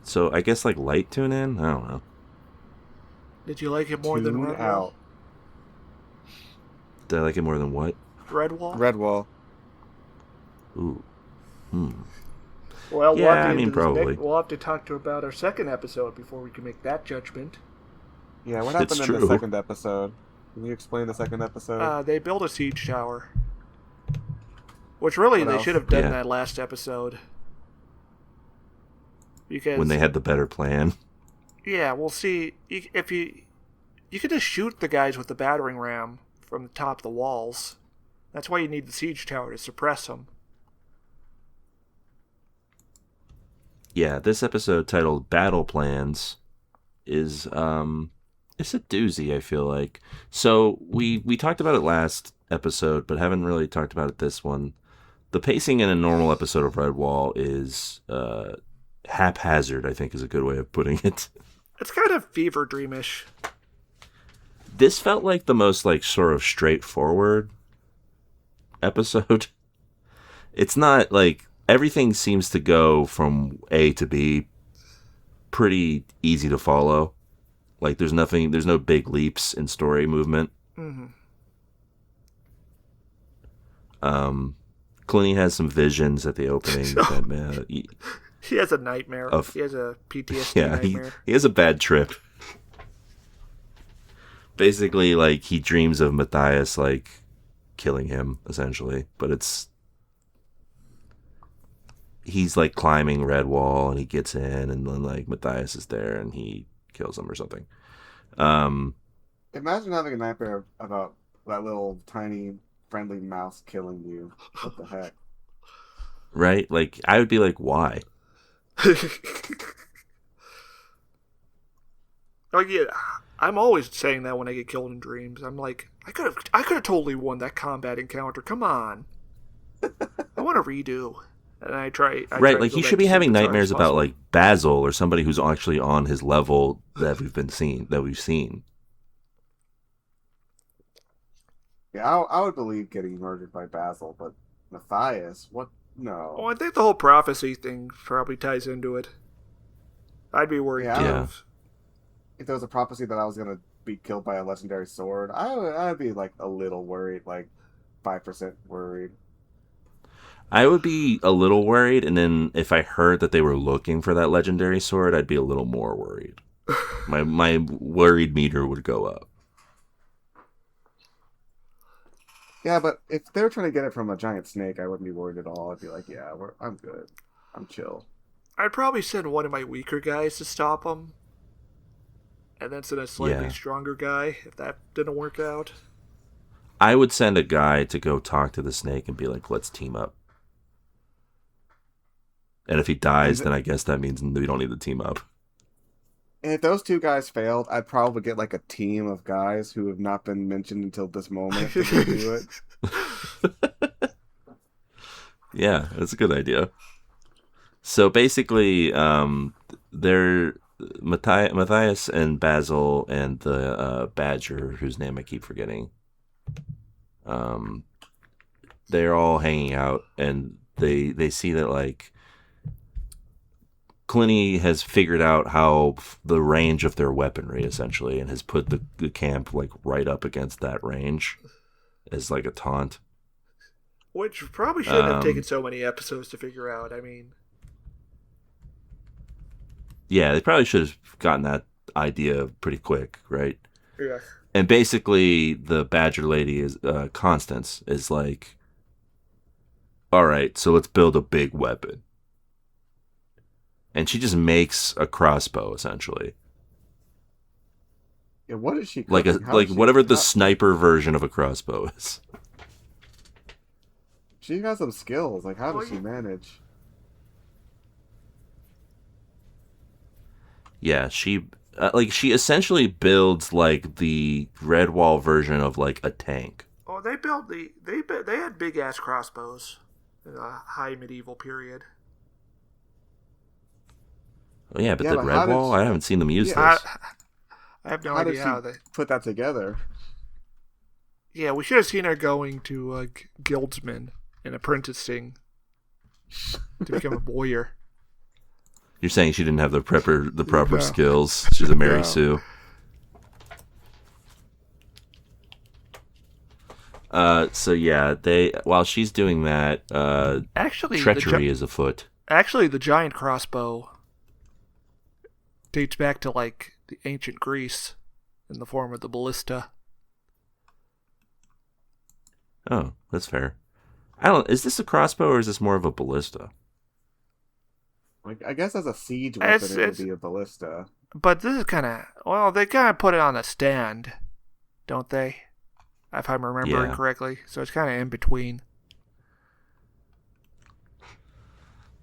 So I guess like light tune in. I don't know. Did you like it more than Redwall? Did I like it more than what? Redwall. Ooh. Well, yeah, probably. We'll have to talk about our second episode before we can make that judgment. Yeah, what happened in the second episode? Can you explain the second episode? They built a siege tower. Which really, they should have done that last episode. Because when they had the better plan. Yeah, we'll see. If you could just shoot the guys with the battering ram from the top of the walls. That's why you need the siege tower, to suppress them. Yeah, this episode titled Battle Plans is it's a doozy, I feel like. So we talked about it last episode, but haven't really talked about it this one. The pacing in a normal episode of Redwall is haphazard, I think is a good way of putting it. It's kind of fever dreamish. This felt like the most like sort of straightforward episode. It's not like everything seems to go from A to B pretty easy to follow. Like there's no big leaps in story movement. Mm-hmm. Clooney has some visions at the opening. He has a nightmare. He has a PTSD nightmare. He has a bad trip. Basically, like, he dreams of Matthias, like, killing him, essentially. But he's, like, climbing Redwall, and he gets in, and then, like, Matthias is there, and he kills him or something. Imagine having a nightmare about that little tiny friendly mouse killing you. What the heck? Right? Like, I would be like, why? Like, yeah, I'm always saying that when I get killed in dreams. I'm like, I could have totally won that combat encounter. Come on, I want to redo. And I try. Right, like he should be having nightmares about like Basil or somebody who's actually on his level that we've seen. Yeah, I would believe getting murdered by Basil, but Matthias, what? No. Oh, I think the whole prophecy thing probably ties into it. I'd be worried too. Yeah. If there was a prophecy that I was gonna be killed by a legendary sword, I'd be like a little worried, like 5% worried. I would be a little worried, and then if I heard that they were looking for that legendary sword, I'd be a little more worried. My worried meter would go up. Yeah, but if they were trying to get it from a giant snake, I wouldn't be worried at all. I'd be like, yeah, I'm good. I'm chill. I'd probably send one of my weaker guys to stop them. And then send a slightly stronger guy if that didn't work out. I would send a guy to go talk to the snake and be like, let's team up. And if he dies, then I guess that means we don't need to team up. And if those two guys failed, I'd probably get like a team of guys who have not been mentioned until this moment to do it. Yeah, that's a good idea. So basically, Matthias and Basil and the Badger, whose name I keep forgetting, they're all hanging out, and they see that like Clooney has figured out how the range of their weaponry essentially, and has put the camp like right up against that range as like a taunt. Which probably shouldn't have taken so many episodes to figure out. I mean, yeah, they probably should have gotten that idea pretty quick, right? Yeah. And basically, the Badger lady is Constance is like, all right, so let's build a big weapon. And she just makes a crossbow, essentially. Yeah, what is she? Like whatever the sniper version of a crossbow is. She got some skills. Like, how does she manage? Yeah, she essentially builds like the Redwall version of like a tank. Oh, they had big ass crossbows in the high medieval period. Oh, yeah, but the Redwall, I haven't seen them use this. I have no idea how they put that together. Yeah, we should have seen her going to Guildsman and apprenticing to become a warrior. You're saying she didn't have the proper skills. She's a Mary Sue. So yeah, while she's doing that, actually treachery is afoot. Actually, the giant crossbow dates back to like the ancient Greece in the form of the ballista. Oh, that's fair. Is this a crossbow or is this more of a ballista? Like, I guess as a siege weapon, it would be a ballista. But this is they kind of put it on a stand, don't they? If I'm remembering correctly. So it's kind of in between.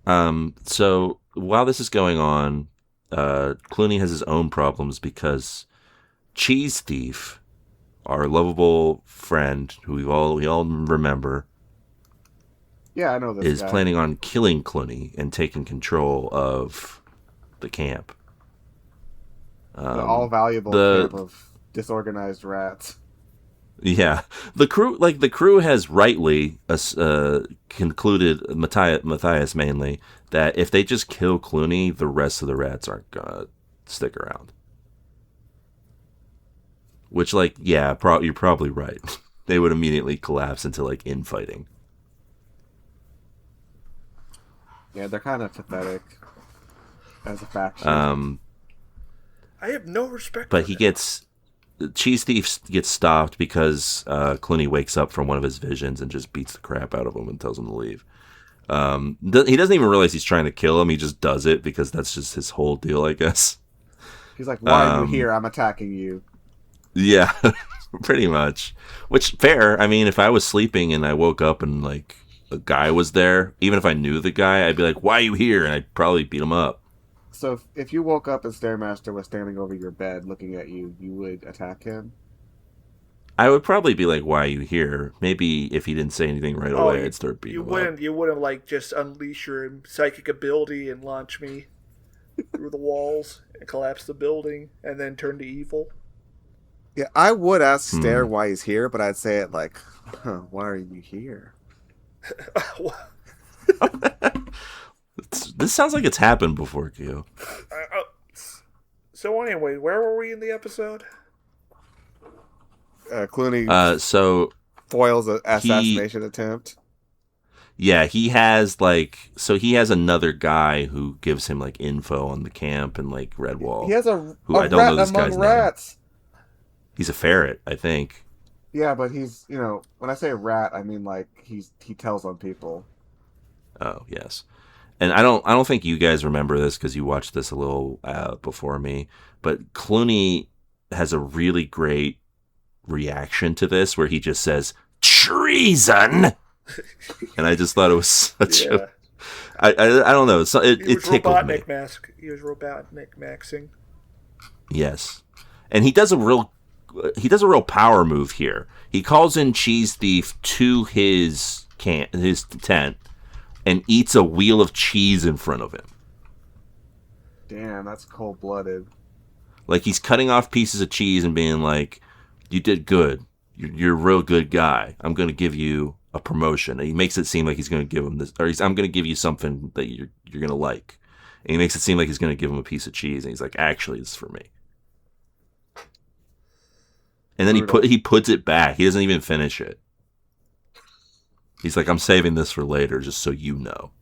So while this is going on, Clooney has his own problems because Cheese Thief, our lovable friend who we all remember, yeah, I know this is guy. planning on killing Clooney and taking control of the camp. The all valuable camp of disorganized rats. Yeah, the crew has rightly concluded, Matthias mainly, that if they just kill Clooney, the rest of the rats aren't gonna stick around. Which, like, yeah, you're probably right. They would immediately collapse into like infighting. Yeah, they're kind of pathetic as a faction. I have no respect. But Cheese Thief gets stopped because Clooney wakes up from one of his visions and just beats the crap out of him and tells him to leave. He doesn't even realize he's trying to kill him. He just does it because that's just his whole deal, I guess. He's like, "Why are you here? I'm attacking you." Yeah. Pretty much. Which, fair. I mean, if I was sleeping and I woke up and, like, a guy was there, even if I knew the guy, I'd be like, why are you here? And I'd probably beat him up. So if you woke up and Stairmaster was standing over your bed looking at you, you would attack him? I would probably be like, why are you here? Maybe if he didn't say anything right away, I'd start beating him up. You wouldn't, like, just unleash your psychic ability and launch me through the walls and collapse the building and then turn to evil? Yeah, I would ask Stair why he's here, but I'd say it like, why are you here? This sounds like it's happened before, Kyo. So anyway, where were we in the episode? Clooney foils an assassination attempt. Yeah, he has another guy who gives him like info on the camp and like Redwall. He has I don't know this guy's rats. Name. He's a ferret, I think. Yeah, but he's, when I say rat, I mean like he tells on people. Oh, yes. And I don't think you guys remember this because you watched this a little before me, but Clooney has a really great reaction to this where he just says treason, and I just thought it was such a I don't know, it tickled me. He was Robotnik maxing. Yes, and he does a real power move here. He calls in Cheese Thief to his tent and eats a wheel of cheese in front of him. Damn, that's cold-blooded. Like, he's cutting off pieces of cheese and being like, you did good. You're a real good guy. I'm going to give you a promotion. And he makes it seem like he's going to give him this, or I'm going to give you something that you're going to like. And he makes it seem like he's going to give him a piece of cheese. And he's like, actually, it's for me. And then he puts it back. He doesn't even finish it. He's like, I'm saving this for later, just so you know.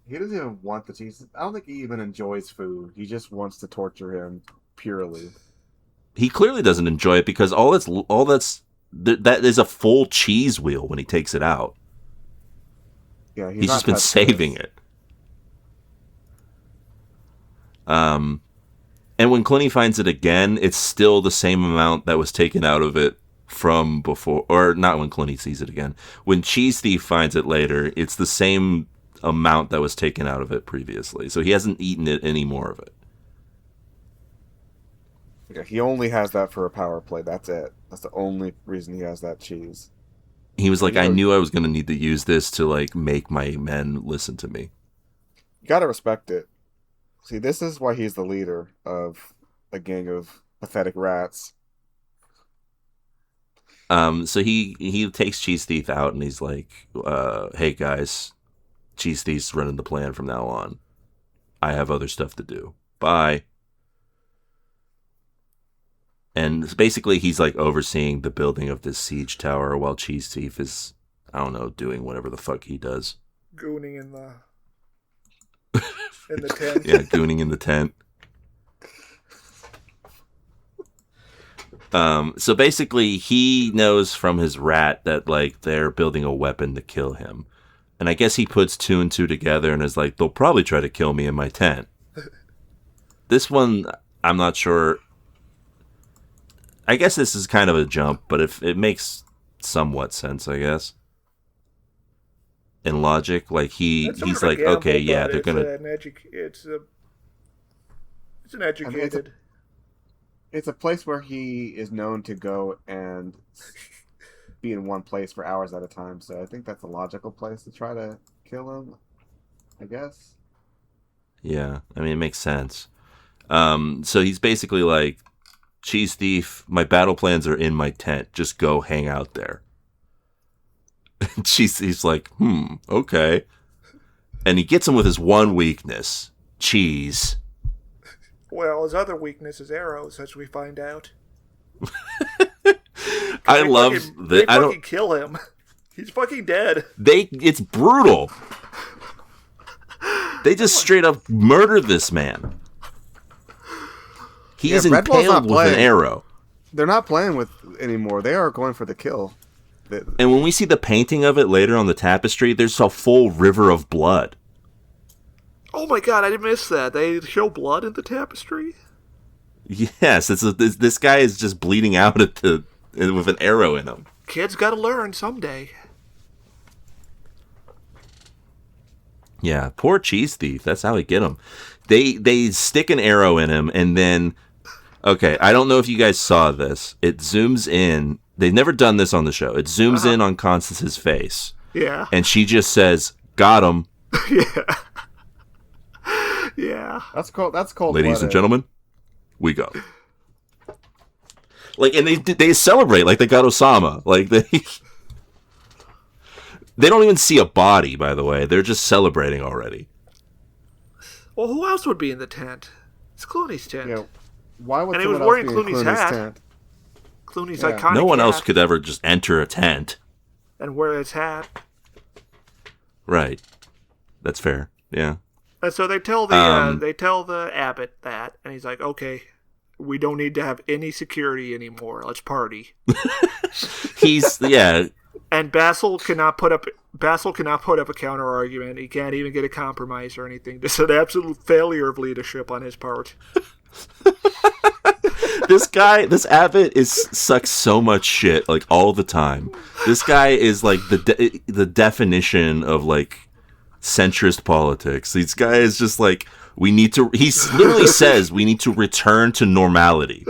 He doesn't even want the cheese. I don't think he even enjoys food. He just wants to torture him purely. He clearly doesn't enjoy it because that is a full cheese wheel when he takes it out. Yeah, he's just been saving it. And when Clooney finds it again, it's still the same amount that was taken out of it from before, or not when Clooney sees it again. When Cheese Thief finds it later, it's the same amount that was taken out of it previously. So he hasn't eaten any more of it. Yeah, he only has that for a power play. That's it. That's the only reason he has that cheese. He was like, I knew I was going to need to use this to like make my men listen to me. You got to respect it. See, this is why he's the leader of a gang of pathetic rats. So he takes Cheese Thief out and he's like, hey guys, Cheese Thief's running the plan from now on. I have other stuff to do. Bye. And basically he's like overseeing the building of this siege tower while Cheese Thief is, I don't know, doing whatever the fuck he does. Gooning in the tent. Yeah, gooning in the tent. So basically he knows from his rat that like they're building a weapon to kill him. And I guess he puts two and two together and is like, they'll probably try to kill me in my tent. This one, I'm not sure. I guess this is kind of a jump, but if it makes somewhat sense, I guess. In logic, like he's like, gamble, okay, yeah, they're gonna. It's an educated. It's a place where he is known to go and be in one place for hours at a time. So I think that's a logical place to try to kill him, I guess. Yeah, I mean, it makes sense. So he's basically like, Cheese Thief, my battle plans are in my tent. Just go hang out there. And Cheese Thief's like, okay. And he gets him with his one weakness, cheese. Well, his other weakness is arrows, as we find out. I love that. I don't kill him. He's fucking dead. It's brutal. They just straight up murder this man. He is impaled with an arrow. They're not playing with anymore. They are going for the kill. And when we see the painting of it later on the tapestry, there's a full river of blood. Oh my god, I didn't miss that. They show blood in the tapestry? Yes, this guy is just bleeding out at the with an arrow in them. Kids got to learn someday. Yeah, poor cheese thief. That's how they get him. They stick an arrow in him, and then, okay, I don't know if you guys saw this. It zooms in. They've never done this on the show. It zooms in on Constance's face. Yeah. And she just says, "Got him." Yeah. Yeah. That's cold. That's cold. Ladies and gentlemen, we go. Like, and they celebrate like they got Osama. Like they don't even see a body. By the way, they're just celebrating already. Well, who else would be in the tent? It's Clooney's tent. Yeah. Why would and he was someone wearing else be in Clooney's hat. tent? Clooney's Yeah. iconic. No one else hat could ever just enter a tent. and wear his hat. Right. That's fair. Yeah. And so they tell the abbot that, and he's like, "Okay, we don't need to have any security anymore. Let's party." Yeah. And Basil cannot put up a counter argument. He can't even get a compromise or anything. This is an absolute failure of leadership on his part. This abbot sucks so much shit like all the time. This guy is like the definition of like centrist politics. This guy is just like, he literally says we need to return to normality.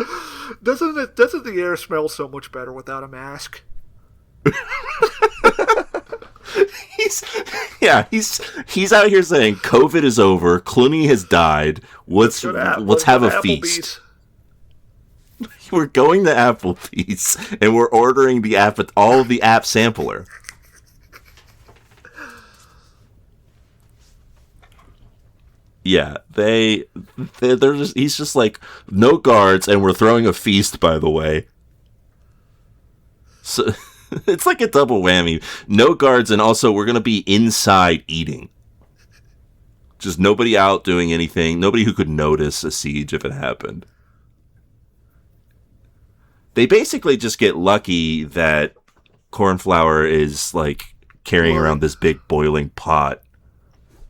Doesn't the air smell so much better without a mask? He's out here saying COVID is over, Clooney has died. Let's have a feast. We're going to Applebee's and we're ordering all of the app sampler. Yeah, they're just, he's just like, no guards, and we're throwing a feast, by the way. So it's like a double whammy. No guards, and also we're going to be inside eating. Just nobody out doing anything. Nobody who could notice a siege if it happened. They basically just get lucky that Cornflower is like carrying around this big boiling pot.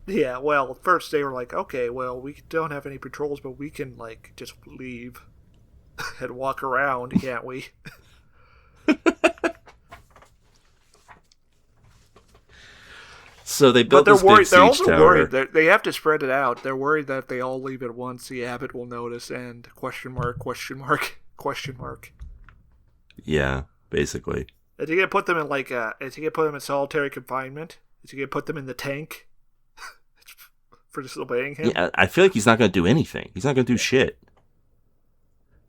Yeah, well, at first they were like, okay, well, we don't have any patrols, but we can, like, just leave and walk around, can't we? So they built this big siege tower. They're also worried. They have to spread it out. They're worried that if they all leave at once, the abbot will notice, and question mark. Yeah, basically. Is he gonna put them in is he gonna put them in solitary confinement? Is he gonna put them in the tank for disobeying him? Yeah, I feel like he's not gonna do anything. He's not gonna do shit.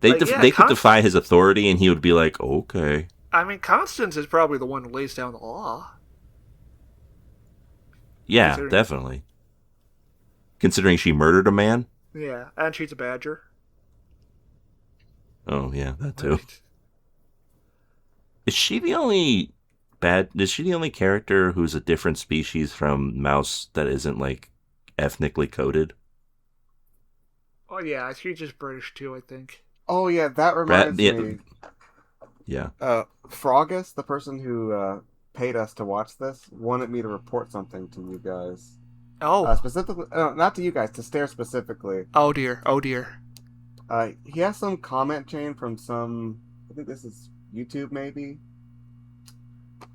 They could defy his authority, and he would be like, okay. I mean, Constance is probably the one who lays down the law. Yeah, definitely. Considering she murdered a man. Yeah, and she's a badger. Oh yeah, that too. Right. Is she the only character who's a different species from Mouse that isn't like ethnically coded? Oh yeah, she's just British too, I think. Oh yeah, that reminds me. Yeah. Frogus, the person who paid us to watch this, wanted me to report something to you guys. Oh. Specifically, not to you guys, to Stare specifically. Oh dear. He has some comment chain from I think this is YouTube maybe.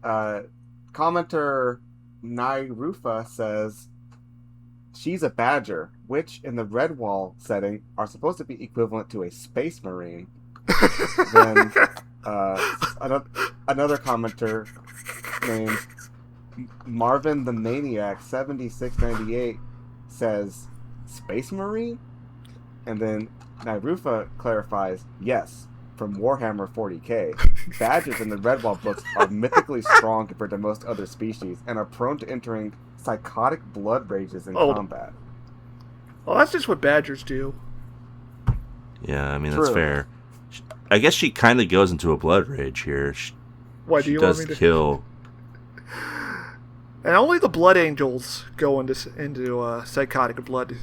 Commenter Nairufa says, she's a badger, which in the Redwall setting are supposed to be equivalent to a space marine. Then another commenter named Marvin the Maniac 7698 says, space marine? And then Nairufa clarifies, yes, from Warhammer 40k. Badgers in the Redwall books are mythically strong compared to most other species and are prone to entering psychotic blood rages in combat. Well, that's just what badgers do. Yeah, I mean, that's fair. I guess she kind of goes into a blood rage here. She does kill. And only the Blood Angels go into psychotic blood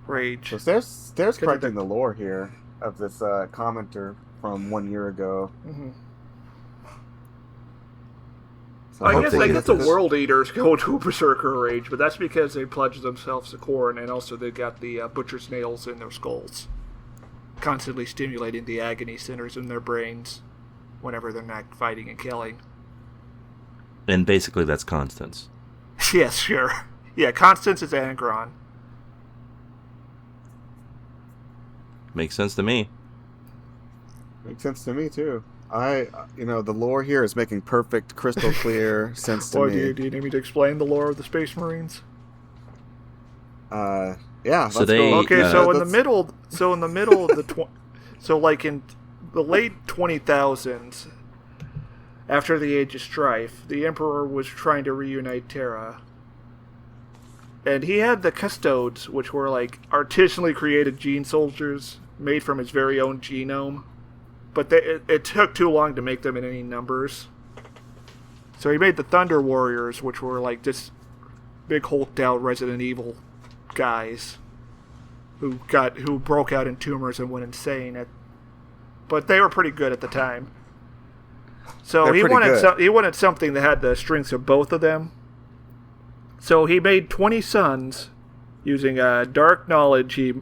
rage. So Stare's correcting the lore here of this commenter from 1 year ago. Mm-hmm. So I guess the World Eaters go into a berserker rage, but that's because they pledged themselves to Khorne, and also they got the butcher's nails in their skulls, constantly stimulating the agony centers in their brains. whenever they're not fighting and killing. And basically that's Constance. Yes, sure. Yeah, Constance is Angron. Makes sense to me. Makes sense to me, too. The lore here is making perfect, crystal clear sense to me. Do you need me to explain the lore of the Space Marines? Yeah. So they, okay, so in the middle of the so like in the late 20,000s, after the Age of Strife, the Emperor was trying to reunite Terra. And he had the Custodes, which were like artisanally created gene soldiers made from his very own genome. But it took too long to make them in any numbers. So he made the Thunder Warriors, which were like just big hulked out Resident Evil guys who broke out in tumors and went insane. But they were pretty good at the time. So he wanted something that had the strengths of both of them. So he made 20 sons using dark knowledge he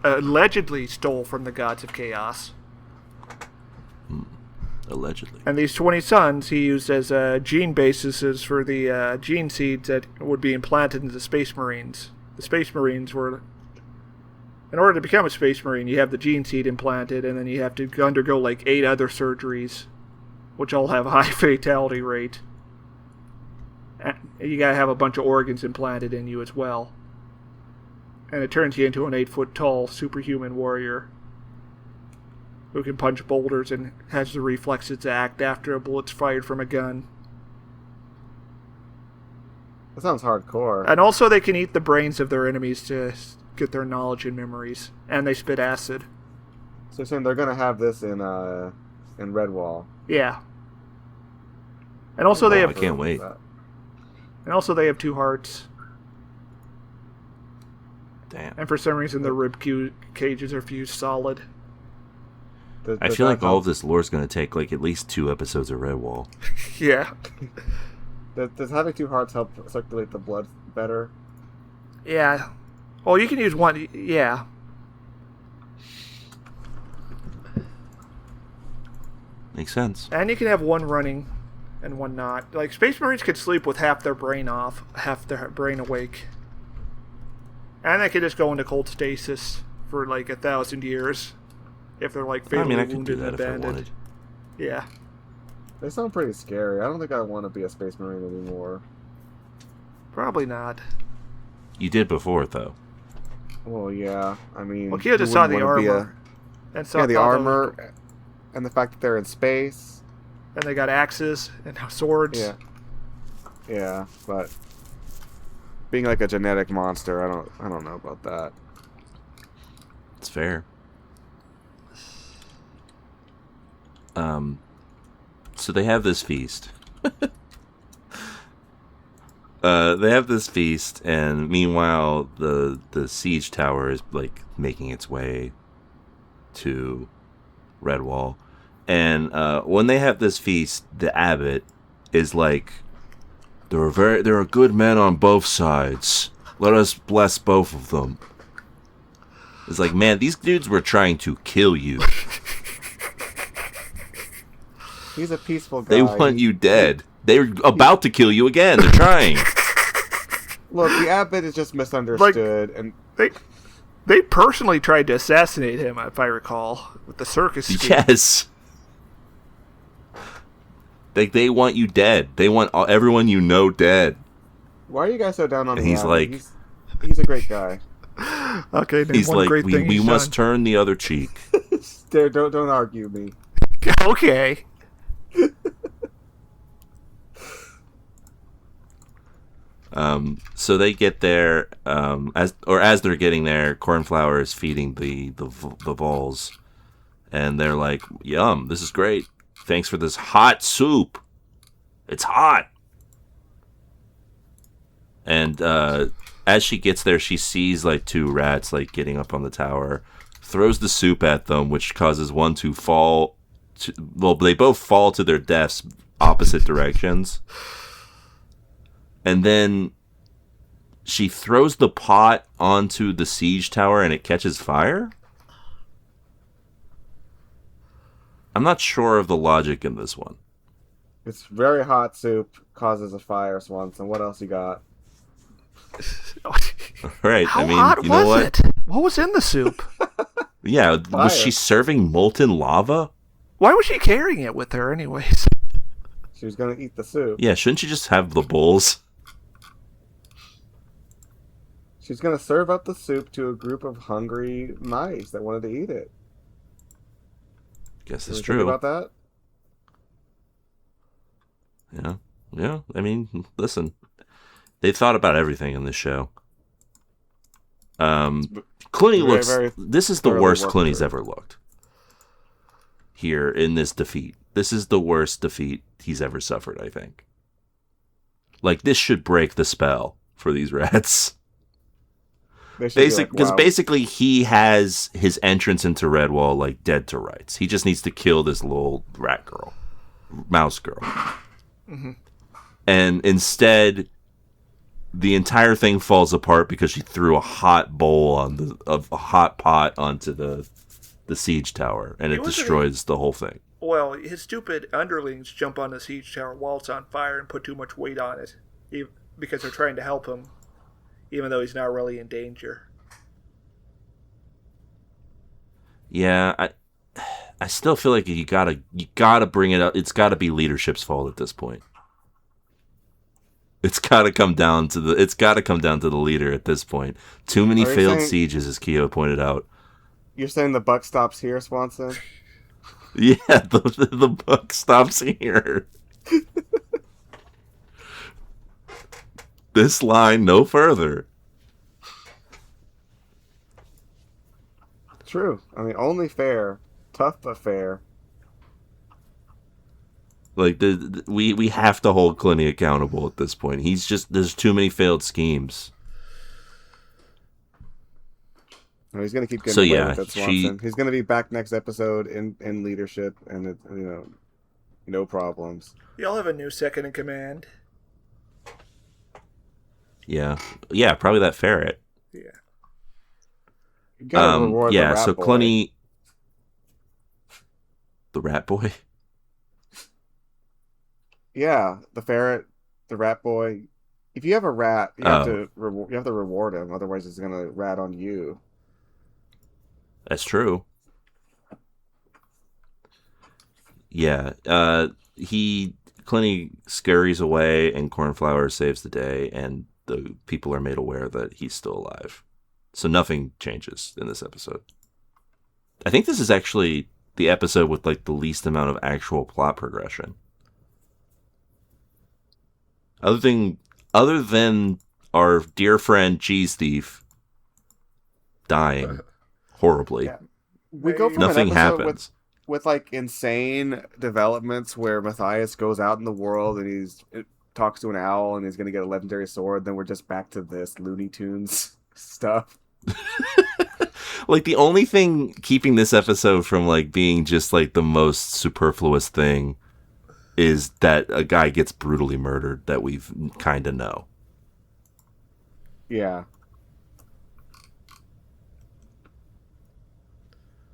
allegedly stole from the gods of chaos. Allegedly. And these 20 sons he used as gene bases for the gene seeds that would be implanted into the Space Marines. The Space Marines were... In order to become a Space Marine, you have the gene seed implanted, and then you have to undergo like 8 other surgeries, which all have a high fatality rate. And you gotta have a bunch of organs implanted in you as well. And it turns you into an 8-foot-tall superhuman warrior who can punch boulders and has the reflexes to act after a bullet's fired from a gun. That sounds hardcore. And also they can eat the brains of their enemies to get their knowledge and memories. And they spit acid. So you're saying they're going to have this in Redwall? Yeah. And also they have... I can't wait. And also they have 2 hearts. Damn. And for some reason the rib cages are fused solid. I feel like all of this lore is going to take like at least 2 episodes of Redwall. Yeah. Does having 2 hearts help circulate the blood better? Yeah. Oh, you can use one. Yeah. Makes sense. And you can have one running and one not. Like, Space Marines could sleep with half their brain off, half their brain awake. And they could just go into cold stasis for like 1,000 years. If they're like fatally I could wounded do that and if I abandoned. wanted. Yeah. They sound pretty scary. I don't think I want to be a Space Marine anymore. Probably not. You did before, though. Well, yeah. I mean... Well, Kyo just saw the armor. And saw the armor and the fact that they're in space. And they got axes and swords. Yeah. Yeah, but... being like a genetic monster, I don't know about that. It's fair. So they have this feast. They have this feast, and meanwhile, the siege tower is like making its way to Redwall. And when they have this feast, the abbot is like, there are good men on both sides. Let us bless both of them. It's like, man, these dudes were trying to kill you. He's a peaceful guy. They want you dead. They're about to kill you again. They're trying. Look, the abbot is just misunderstood, and they personally tried to assassinate him, if I recall, with the circus scheme. Yes. They want you dead. They want everyone you know dead. Why are you guys so down on him? He's like, he's a great guy. Okay, he's one like, great thing we he's must done. turn the other cheek. Don't argue me. Okay. So they get there, as they're getting there, Cornflower is feeding the Vols, and they're like, "Yum, this is great. Thanks for this hot soup. It's hot." And as she gets there, she sees like 2 rats like getting up on the tower, throws the soup at them, which causes one to fall. They both fall to their deaths opposite directions. And then she throws the pot onto the siege tower and it catches fire? I'm not sure of the logic in this one. It's very hot soup, causes a fire, Swanson. What else you got? Right. How I mean, hot you know was what? it? What was in the soup? Yeah, Fire. was she serving molten lava? Why was she carrying it with her anyways? She was going to eat the soup. Yeah, shouldn't you just have the bowls? She's going to serve up the soup to a group of hungry mice that wanted to eat it. Guess Did it's we think true. about that? Yeah. Yeah. I mean, listen. They thought about everything in this show. Clooney looks... This is the worst Clooney's ever looked. Here in this defeat. This is the worst defeat he's ever suffered, I think. Like, this should break the spell for these rats. Because basically he has his entrance into Redwall like dead to rights. He just needs to kill this little rat girl, mouse girl. Mm-hmm. And instead, the entire thing falls apart because she threw a hot hot pot onto the siege tower, and it destroys the whole thing. Well, his stupid underlings jump on the siege tower while it's on fire and put too much weight on it, because they're trying to help him, even though he's not really in danger. Yeah, I still feel like you gotta bring it up. It's gotta be leadership's fault at this point. It's gotta come down to the leader at this point. Too many failed sieges, as Keogh pointed out. You're saying the buck stops here, Swanson? Yeah, the buck stops here. This line no further. True. I mean, only fair. Tough but fair. Like, we have to hold Clooney accountable at this point. There's too many failed schemes. No, he's going to keep getting away with it, Swanson. He's going to be back next episode in leadership, and no problems. Y'all have a new second in command. Yeah, probably that ferret. Yeah. Yeah, so Clooney, the rat boy. Yeah, the ferret, the rat boy. If you have a rat, you have to reward him. Otherwise, it's going to rat on you. That's true. Yeah, Clooney scurries away, and Cornflower saves the day, and the people are made aware that he's still alive. So nothing changes in this episode. I think this is actually the episode with like the least amount of actual plot progression. Other than our dear friend Cheese Thief dying horribly. Yeah. We go from nothing an episode happens. With like insane developments where Matthias goes out in the world and talks to an owl and he's going to get a legendary sword. Then we're just back to this Looney Tunes stuff. Like, the only thing keeping this episode from like being just like the most superfluous thing is that a guy gets brutally murdered that we kind of know. Yeah.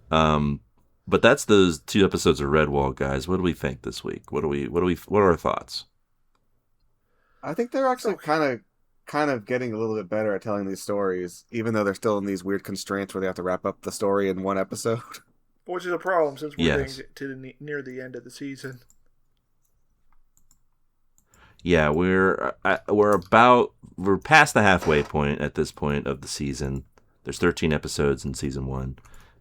But that's those 2 episodes of Redwall, guys. What do we think this week? What are our thoughts? I think they're actually kind of getting a little bit better at telling these stories, even though they're still in these weird constraints where they have to wrap up the story in one episode. Which is a problem since we're getting near the end of the season. Yeah, we're past the halfway point at this point of the season. There's 13 episodes in season 1.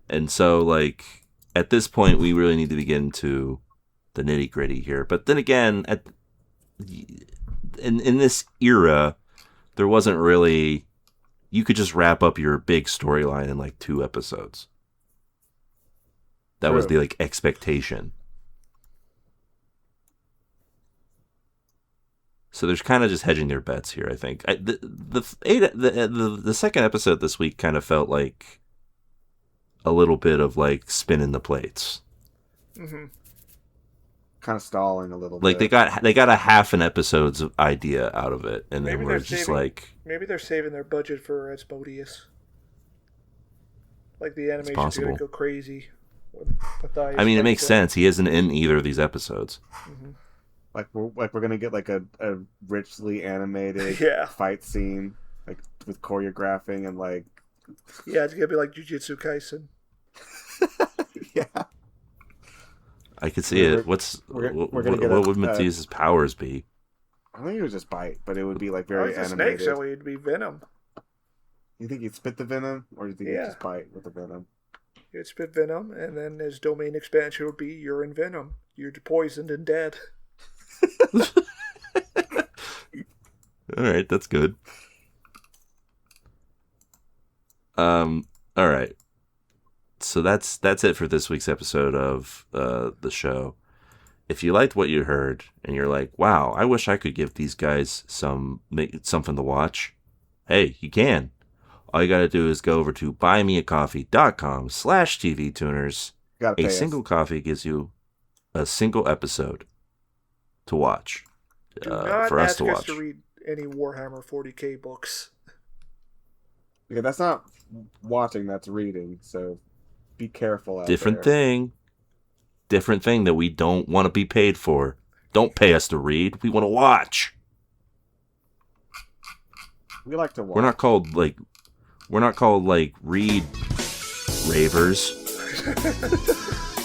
And so, like, at this point, we really need to get into the nitty-gritty here. But then again, in this era, there wasn't really... You could just wrap up your big storyline in, like, 2 episodes. That was the, like, expectation. So there's kind of just hedging their bets here, I think. The second episode this week kind of felt like a little bit of like spinning the plates. Mm-hmm. Kind of stalling a little like bit. They got a half an episode's idea out of it, and then we're just like, maybe they're saving their budget for Asmodeus. Like, the animation's gonna go crazy I mean, it makes sense. He isn't in either of these episodes. Mm-hmm. We're gonna get like a richly animated fight scene, like with choreographing and like. Yeah, it's gonna be like Jujutsu Kaisen. Yeah. I could see it. What would Mathias' powers be? I think it was just bite, but it would be like very animated. Snake, so it'd be venom. You think he'd spit the venom, or do you think he'd just bite with the venom? He'd spit venom, and then his domain expansion would be you're in venom. You're poisoned and dead. All right, that's good. All right. So that's it for this week's episode of the show. If you liked what you heard and you're like, wow, I wish I could give these guys something to watch, hey, you can. All you got to do is go over to buymeacoffee.com/TVTuners. A single coffee gives you a single episode to watch. For us to watch. Do not ask us to read any Warhammer 40k books. Yeah, that's not watching, that's reading, so be careful out Different there. Different thing that we don't want to be paid for. Don't pay us to read. We want to watch. We like to watch. We're not called read ravers.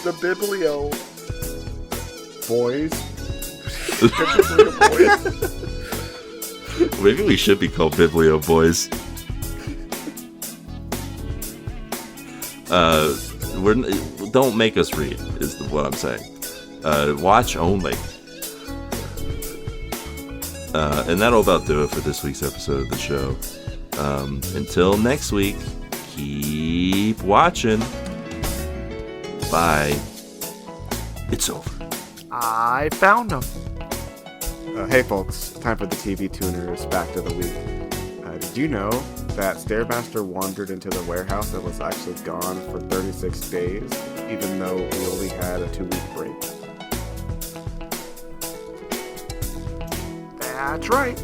The Biblio boys. Maybe we should be called Biblio boys. Don't make us read, is what I'm saying. Watch only. And that'll about do it for this week's episode of the show. Until next week, keep watching. Bye. It's over. I found them. Hey folks, time for the TV Tuners Fact of the Week. Did you know that Stairmaster wandered into the warehouse and was actually gone for 36 days, even though we only had a 2-week break? That's right.